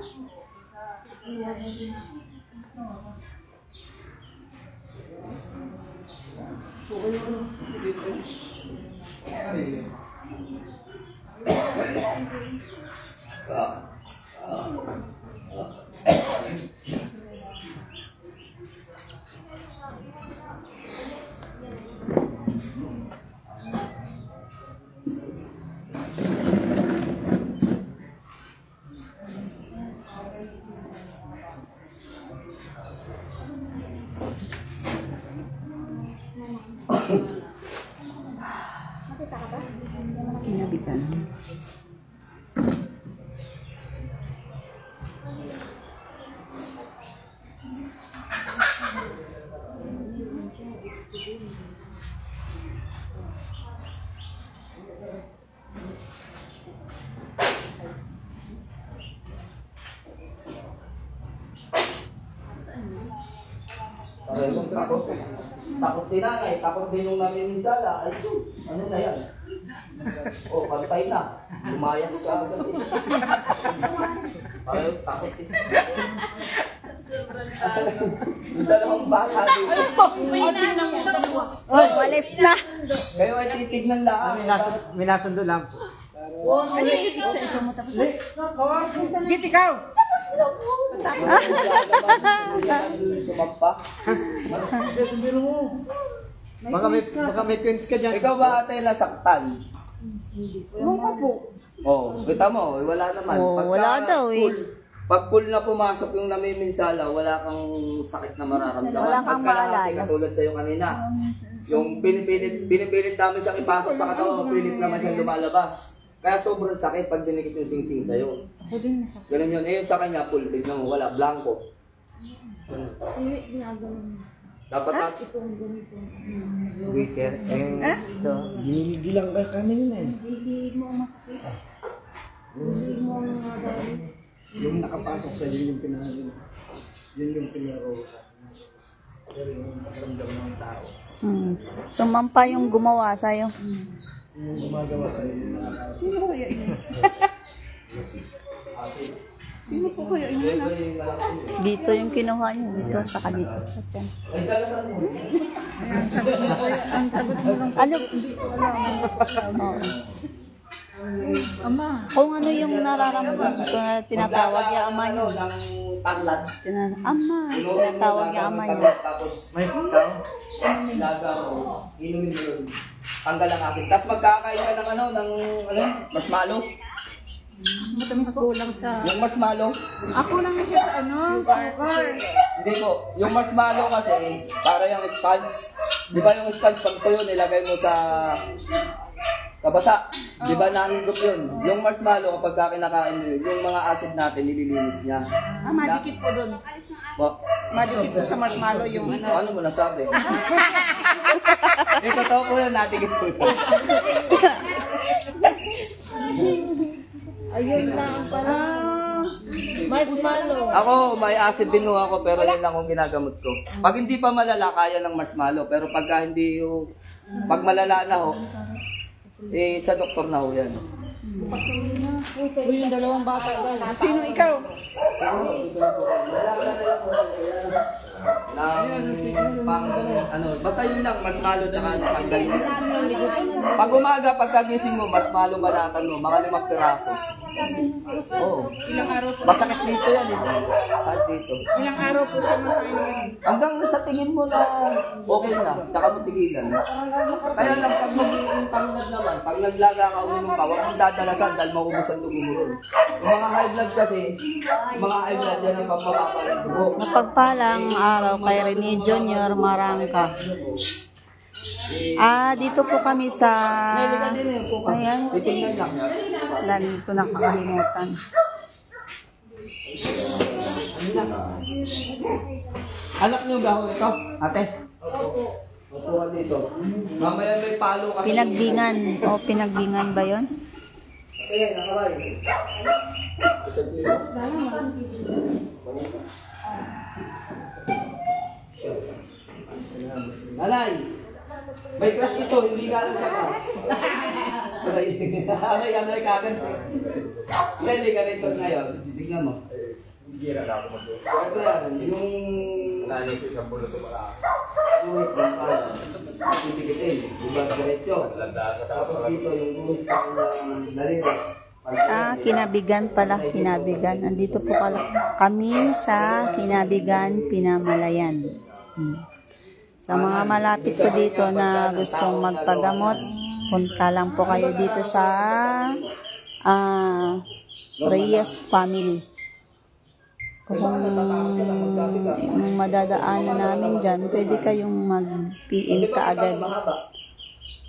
Kinabigan. Parehong takot. Takot din nanay, takot din yung namiminsala. Ay, ano na yan? Oh, pantay na. Lumayas ka agad eh. Parehong takot eh. Yung dalawang bata dito. Walis na. Kayo ay titignan lang. May nasundo lang po. Git ikaw! Sumampa. Baka may pins ka dyan. Ikaw ba ate nasaktan? Nung po. Oh, kita mo, wala naman. Oh, wala daw eh. Pag full na pumasok yung namiminsala, wala kang sakit na mararamdaman. Wala kang Pagka nakati, maalala. katulad sa'yo kanina. Yung pinipilit namin siyang ipasok sa katawan, pilit naman siyang lumalabas. Kaya sobrang sakit pag dinikit yung singsing sa'yo. Ganun yun. Eh, yung sa kanya, full. Tignan mo, wala. Blanco. Dapat at... Weaker. Ito. Ginigilang ka kanina eh. Yung nakapasok sa yun yung pinahalo. Yun yung pinaro. Pero yung nakaramdaman ng tao. Sumampa yung gumawa sa'yo. Yung gumagawa sa iyo. Sino po kaya yun? Sino po kaya yun? Dito yung kinuha niyo. Dito, saka dito. Sa tiyan. Ang sagot mo lang. Ano? Oo. Ama. Kung ano yung nararamdaman ko na tinatawag niya ama niyo. Ng tanglad. Ama. Tinatawag niya ama niyo. Tapos, May tao. laga o inumin mo yun. Tanggal ang asin. Tapos magkakain ka ng marshmallow. Matamis kulang sa... Yung marshmallow. Ako lang na siya sa ano, sugar. Hindi po. Yung marshmallow kasi, para yung sponge. Di ba yung sponge, pag tuyo, nilagay mo sa basa. Di ba nahigop yun? Yung marshmallow, kapag kinakain mo yun, yung mga acid natin, nililinis niya. Madikit po doon. Madikit po sa marshmallow yung ano. Ano mo nasabi? Yung totoo po yun, natigit po yun. Ayun lang pala. Marshmallow. Ako, may acid din ho ako, pero yun lang ang ginagamot ko. Pag hindi pa malala, kaya ng marshmallow. Pero pagka hindi ho, pag malala na ho, eh, sa doktor na ho yan. Uy, yung dalawang bata guys. Sino ikaw? Basta yun lang, marshmallow tsaka tanggal. Pag umaga, pagkagising mo, marshmallow banatan mo, mga 5 piraso. Oo. Ilang araw po? Masakit dito yan eh. Kahit dito. Ilang araw po siya makainom? Hanggang sa tingin mo na okay na, tsaka mo tigilan. Kaya lang pag mag-iintangad naman, pag naglaga ka uminom ka, huwag mong dadalasan dahil maubos ang dugo mo ron. Yung mga high blood kasi, mga high blood yan ang pampapapa ng dugo. Mapagpalang araw kay Rene Junior Marangka. Dito po kami sa... Nalikan din yun po ka. Ayan. Titingnan lang. Lagi ko nakakalimutan. Anak niyo ba ho ito? Ate? Opo ka dito. Mamaya may palo kasi. Pinagbingan. O, pinagbingan ba yon? Ayan, nakaray. Nanay! May crush ito, hindi ka lang sa crush. Anay kagad. Hindi ka rito ngayon. Tignan mo. Ito yan, yung... Nanay ko isang bulo ito pala. Guhit ng kanan. Titikitin. Diba diretso. Tapos dito yung guhit sa kanyang daliri. Kinabigan pala. Kinabigan. Andito po kami sa Kinabigan, Pinamalayan. Sa mga malapit po dito na gustong magpagamot, punta lang po kayo dito sa Reyes Family. Kung madadaanan namin dyan, pwede kayong mag-PM kaagad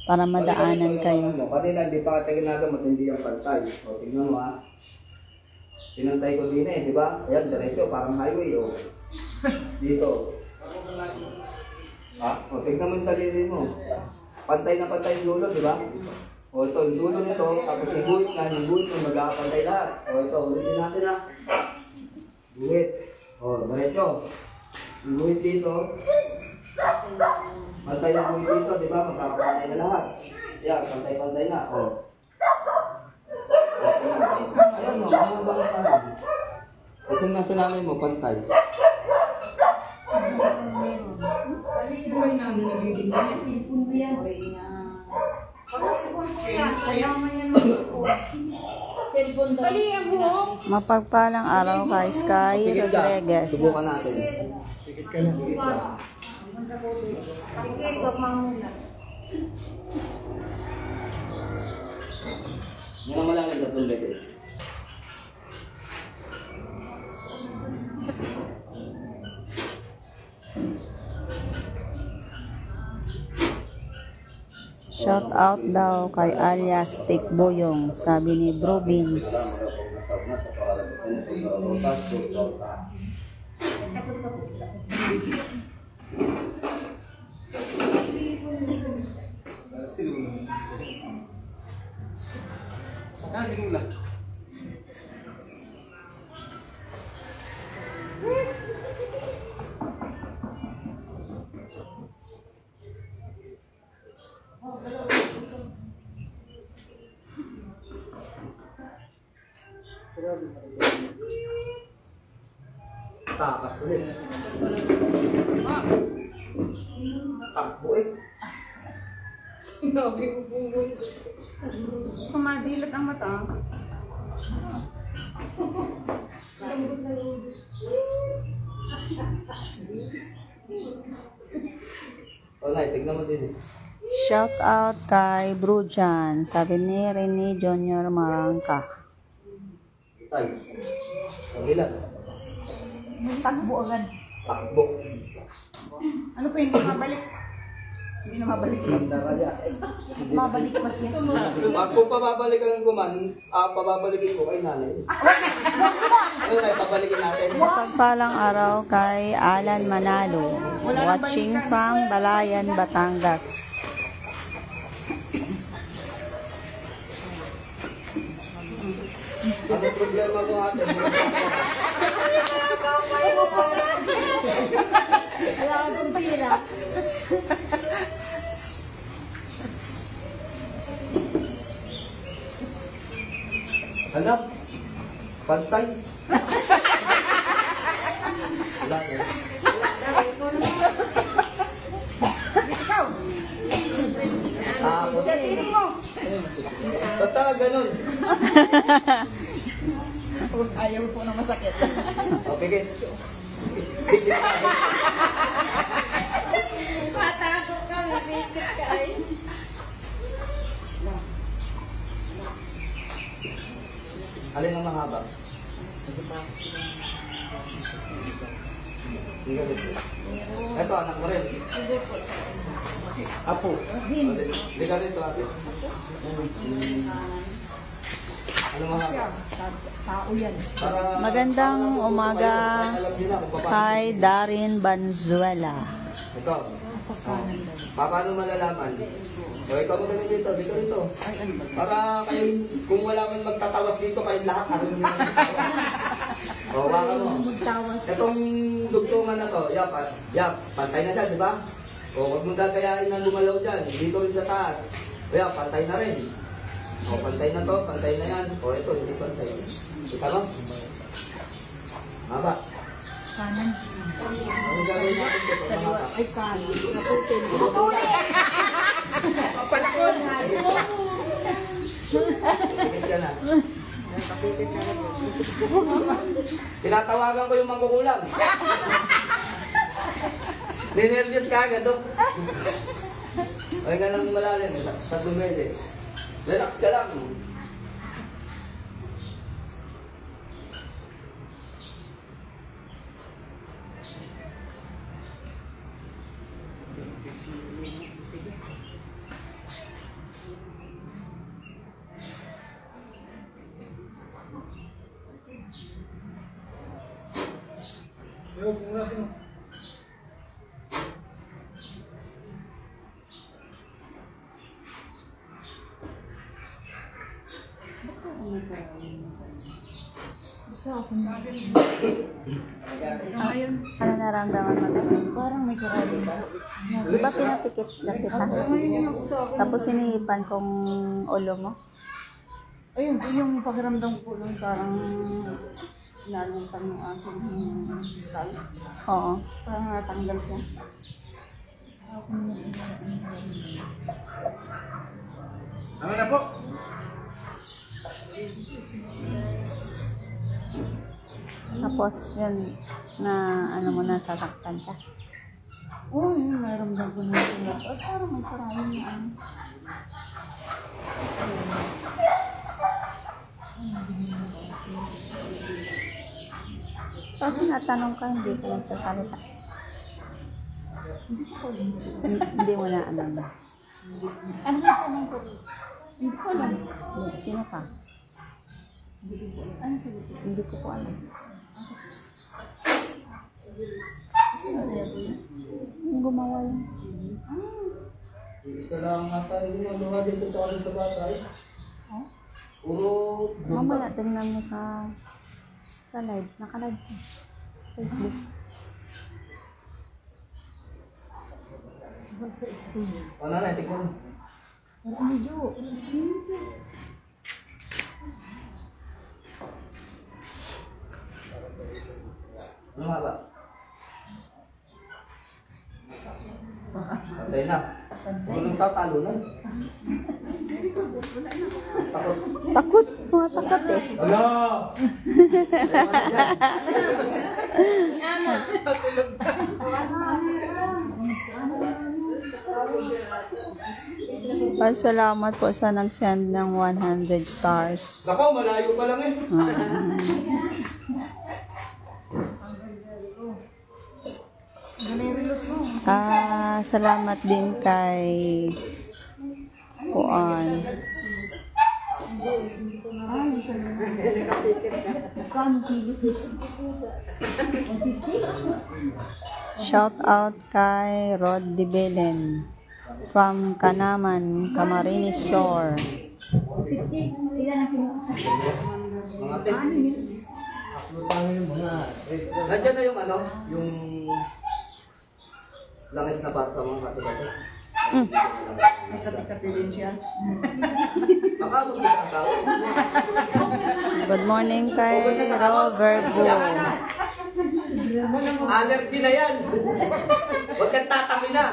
para madaanan kayo. Kanina, di pa kita ginagamot, hindi yung pantay. O, tingnan mo ha. Sinantay ko din eh, di ba? Ayan, diretso, parang highway o. Dito. O, tingnan mo yung daliri mo. Pantay na pantay yung dulo, di ba? O, ito, yung dulo nito, tapos yung buhit na, yung buhit na magkakapantay lahat. O, ito, ulitin natin ha. Buhit. O, diretso. Yung buhit dito. Pantay yung buhit dito, di ba? Magkakapantay na lahat. Yan, pantay-pantay na. O. Ayan o, mga bang saan. Kasi nasa namin mo, pantay. Buhay namin nagiging Talihan mo. Mapagpalang araw kay Sky Rodriguez. Subukan natin. Tikit ka na. Yan ang malaki sa tulad eh. Shout out daw kay alias Tik Boyong, sabi ni Bro Vince. Takas ulit. Takbo eh. Sinabi ko po mo. Kumadilat ang mata. O na, tignan mo din eh. Shout out kay Bro Jan, sabi ni Rene Junior Marangka. Tay. Kabilang. Takbo agad. Takbo. Ano pa hindi mabalik? Hindi na mabalik. Babalik pa siya. Kung pababalikan ko man, pababalikin ko kay nanay. Ano tayo, pabalikin natin. Mapagpalang araw kay Alan Manalo, watching from Balayan, Batangas. Ano problema mo ate? Wala akong pira. Anak, pantay. Wala eh. Ba't ganun? Ayaw po na masakit. O, pigit. Matakot kami, basic ka ay. Alin ang mahaba? Ito, anak mo rin. Apo. Liga rin ito, ate. Ano mahaba? Tao yan. Para- Magandang para- umaga alam nila kung paano. kay Darin Banzuela. Ito. Paano malalaman? O, ikaw mo naman dito, dito. Para kayo, kung wala man magtatawas dito, kayong lahat, ano nyo o, waka mo. Itong dugtungan na to, pantay na siya, di ba? O, huwag mong gagayain na lumalaw dyan. Dito rin sa taas. O, pantay na rin. O, pantay na to, pantay na yan. O, ito, hindi pantay. Ika mo? Haba. Kanan. Ano gagawin natin dito? Mahaba. Ay, kanan. Naputin. Tigit ka na. Tinatawagan ko yung mangkukulam. Ninervyos ka agad, Dok. Ay ka lang malalim, sa dumede. Relax ka lang. Ano naramdaman mo doon? Parang may karali ba? Di ba pinapikit na kita? Tapos sinihipan kong ulo mo? Ayun, yung pakiramdam ko lang parang nalungkang yung aking skull. Oo. Parang natanggal siya. Ano na po? Tapos yun, na ano mo na, sasaktan ka. Oo, yun, naramdam ko na yung tulad. At parang may parang na ano. Pag natanong ka, hindi ka nagsasalita. Hindi mo na alam. Ano nga tanong ko? Hindi ko alam. Sino ka? Ano sagot ko? Hindi ko po alam. Sino kaya po yun? Yung gumawa yun. Isa lang nga tayo gumagawa dito sa bata eh. Puro Mamaya, tingnan mo sa live. Naka-live ko. Facebook. Sa school. O nanay, tignan mo. Parang medyo. Ano nga ba? Patay na. Walang tatalo na. Takot. Takot. Mga takot eh. Ala! Pasalamat po sa nag-send ng 100 stars. Nako, malayo pa lang eh. Salamat din kay Juan. Shout out kay Rod de Belen from Kanaman, Camarines Shore. Mga ate. Nandiyan na yung ano, yung langis na para sa mga kati-kati. Kati-kati din siya. Akabot ko sa tao. Good morning kay Roberto. Allergy na yan. Huwag kang tatami na.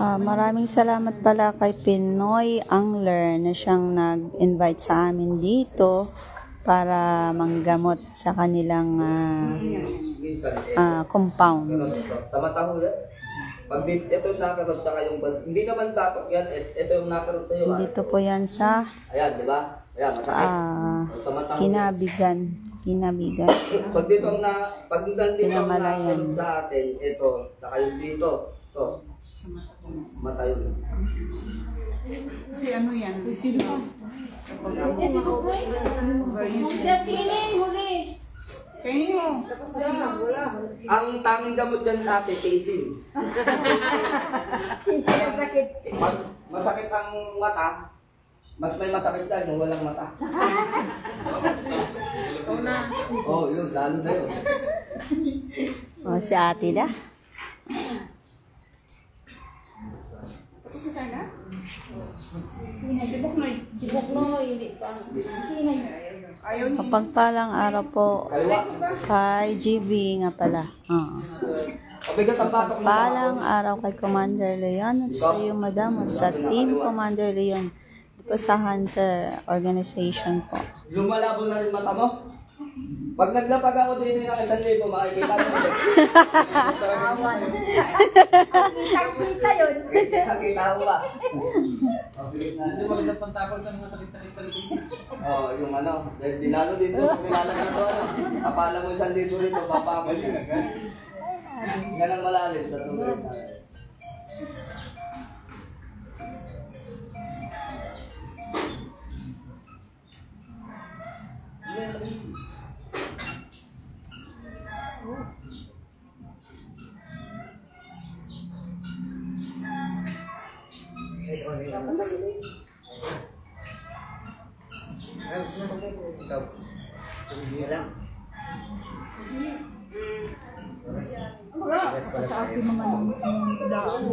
Maraming salamat pala kay Pinoy Angler na siyang nag-invite sa amin dito para manggamot sa kanilang compound. Sa mata ho yan. Pag ito yung nakarot sa kayong hindi naman tatok yan. Ito yung nakarot sa iyo. Dito po yan sa Ayan, di ba? Ayan, masakit. Sa mata ho. Kinabigan. Pag dito ang pag nandito ang Pinamalayan. nakarot sa atin, ito, saka yung dito. Ito. Mata yun. Kasi ano yan? Sino pa? Kainin mo. Ang tanging gamot dyan natin, casein. Pag masakit ang mata, mas may masakit dyan yung walang mata. Oo, yun, lalo na yun. si ate da. Kapagpalang araw po kay GB nga pala. Pabigat ang batok mo. Palang araw kay Commander Leon at sa iyo madam at sa Team Commander Leon po sa Hunter Organization po. Lumalabo na rin mata mo. Pag naglapag ako din ng 1,000, makikita mo. Kita yun. Nakita ko ba? Hindi mo rin pantapal sa mga sakit-sakit talaga. Oo, yung ano, dahil dinalo dito, nilalag na ito, ano. Kapala mo 1,000 rito, papabalik. Ganang malalim sa tubig. Sa akin naman yung daan.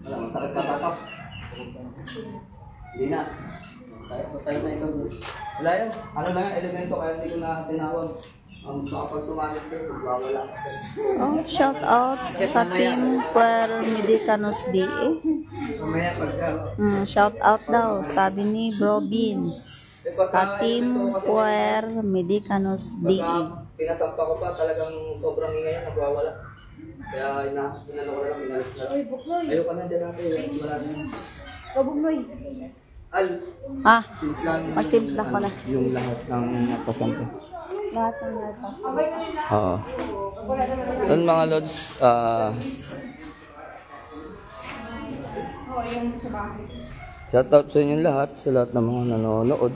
Wala, masakit ka tatak. Hindi na. Tayo na ikaw. Wala yan. Ano lang yan, elemento kaya hindi ko na tinawag. Kapag sumanit ko, wala. Shout out sa Team Puer Medicanos DE. Mamaya pagka Shout out daw, sabi ni Bro Beans. Sa Team Puer Medicanos DE. Pinasampa ko pa, talagang sobrang ingay yan, nagwawala. Kaya inano ko na lang, inalis na lang. Ayoko na dyan natin, wala na yun. Magtimpla ko na. Yung lahat ng pasampa. Lahat ng latas. Oo. Doon mga lods, shout out sa inyo lahat, sa lahat ng mga nanonood.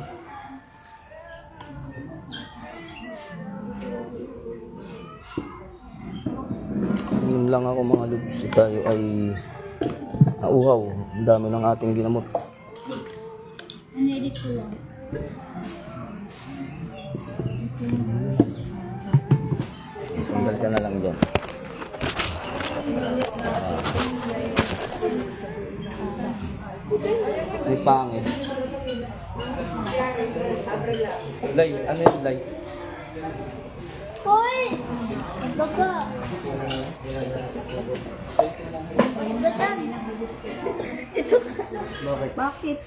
Yun lang ako mga lods, tayo ay nauhaw. Ang dami ng ating ginamot. Edit ko lang. Sandal ka na lang dyan. May pangit. Lay, ano yung lay? Hoy! Baba! Bakit?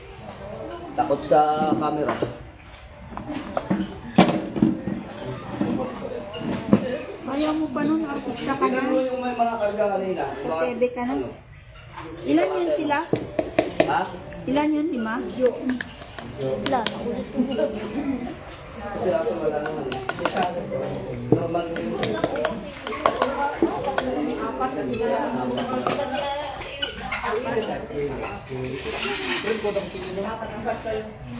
Takot sa camera. Ayaw mo pa nun, artista ka na. Tingnan mo yung may mga karga kanina. Sa TV ka na. Ilan yun sila? Ha? Ilan yun, 5? Kasi ako wala naman. Normal siguro.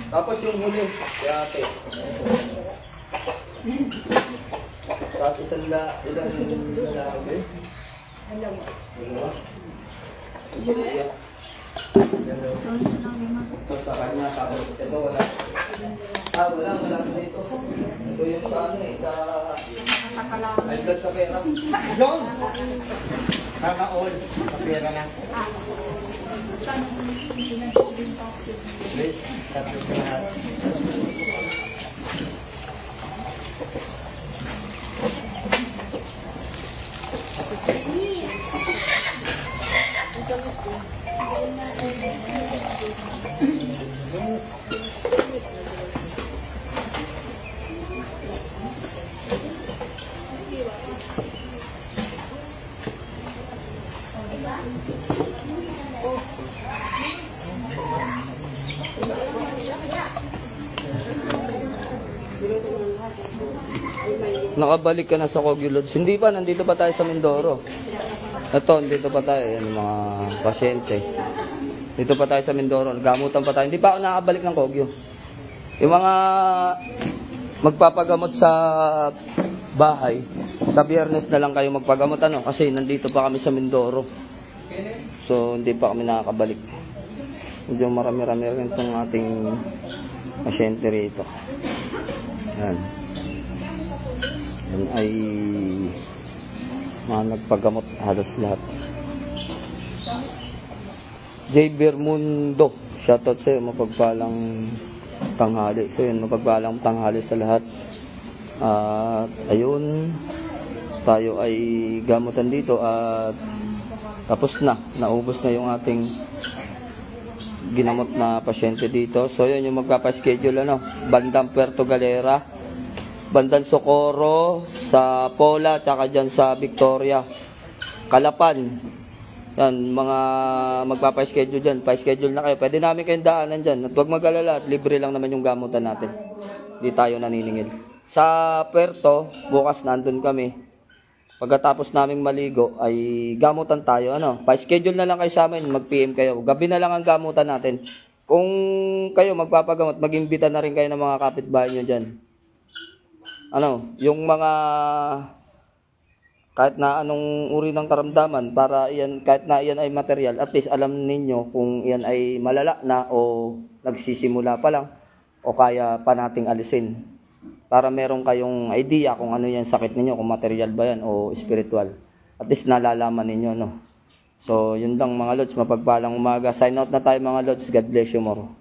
Tapos yung huli, kaya ate. Tapos ilan lalaki? Dalawa. Tapos sa kanya, tapos ito wala. Wala Sana all. Kapira na. Wait, tapos na lahat. Nakabalik ka na sa Kogyo Lodge. Hindi pa, nandito pa tayo sa Mindoro. Ito, nandito pa tayo. Yan, mga pasyente. Dito pa tayo sa Mindoro. Gamutan pa tayo. Hindi pa ako nakabalik ng Kogyo. Yung mga magpapagamot sa bahay, sa Biyernes na lang kayo magpagamot, ano? Kasi nandito pa kami sa Mindoro. So, hindi pa kami nakakabalik. Medyo marami-rami rin itong ating pasyente rito. Yan. Yan ay mga nagpagamot halos lahat. J. Bermundo, shoutout sa'yo, mapagpalang tanghali. So yun, mapagpalang tanghali sa lahat. At ayun, tayo ay gamutan dito at tapos na, naubos na yung ating ginamot na pasyente dito. So yun yung magpapaschedule, ano, bandang Puerto Galera, bandang Socorro, sa Pola, tsaka dyan sa Victoria, Calapan. Yan, mga magpapaschedule dyan, pa-schedule na kayo. Pwede namin kayong daanan dyan. At huwag mag-alala, at libre lang naman yung gamutan natin. Hindi tayo naniningil. Sa Puerto, bukas nandun kami. Pagkatapos naming maligo, ay gamutan tayo. Ano? Pa-schedule na lang kayo sa amin, mag-PM kayo. Gabi na lang ang gamutan natin. Kung kayo magpapagamot, mag-imbita na rin kayo ng mga kapitbahay nyo dyan. Ano, yung mga kahit na anong uri ng karamdaman, para iyan, kahit na iyan ay material, at least alam ninyo kung iyan ay malala na o nagsisimula pa lang o kaya pa nating alisin. Para meron kayong idea kung ano yan sakit ninyo, kung material ba yan o spiritual. At least nalalaman ninyo, no? So, yun lang mga lods, mapagpalang umaga. Sign out na tayo mga lods. God bless you more.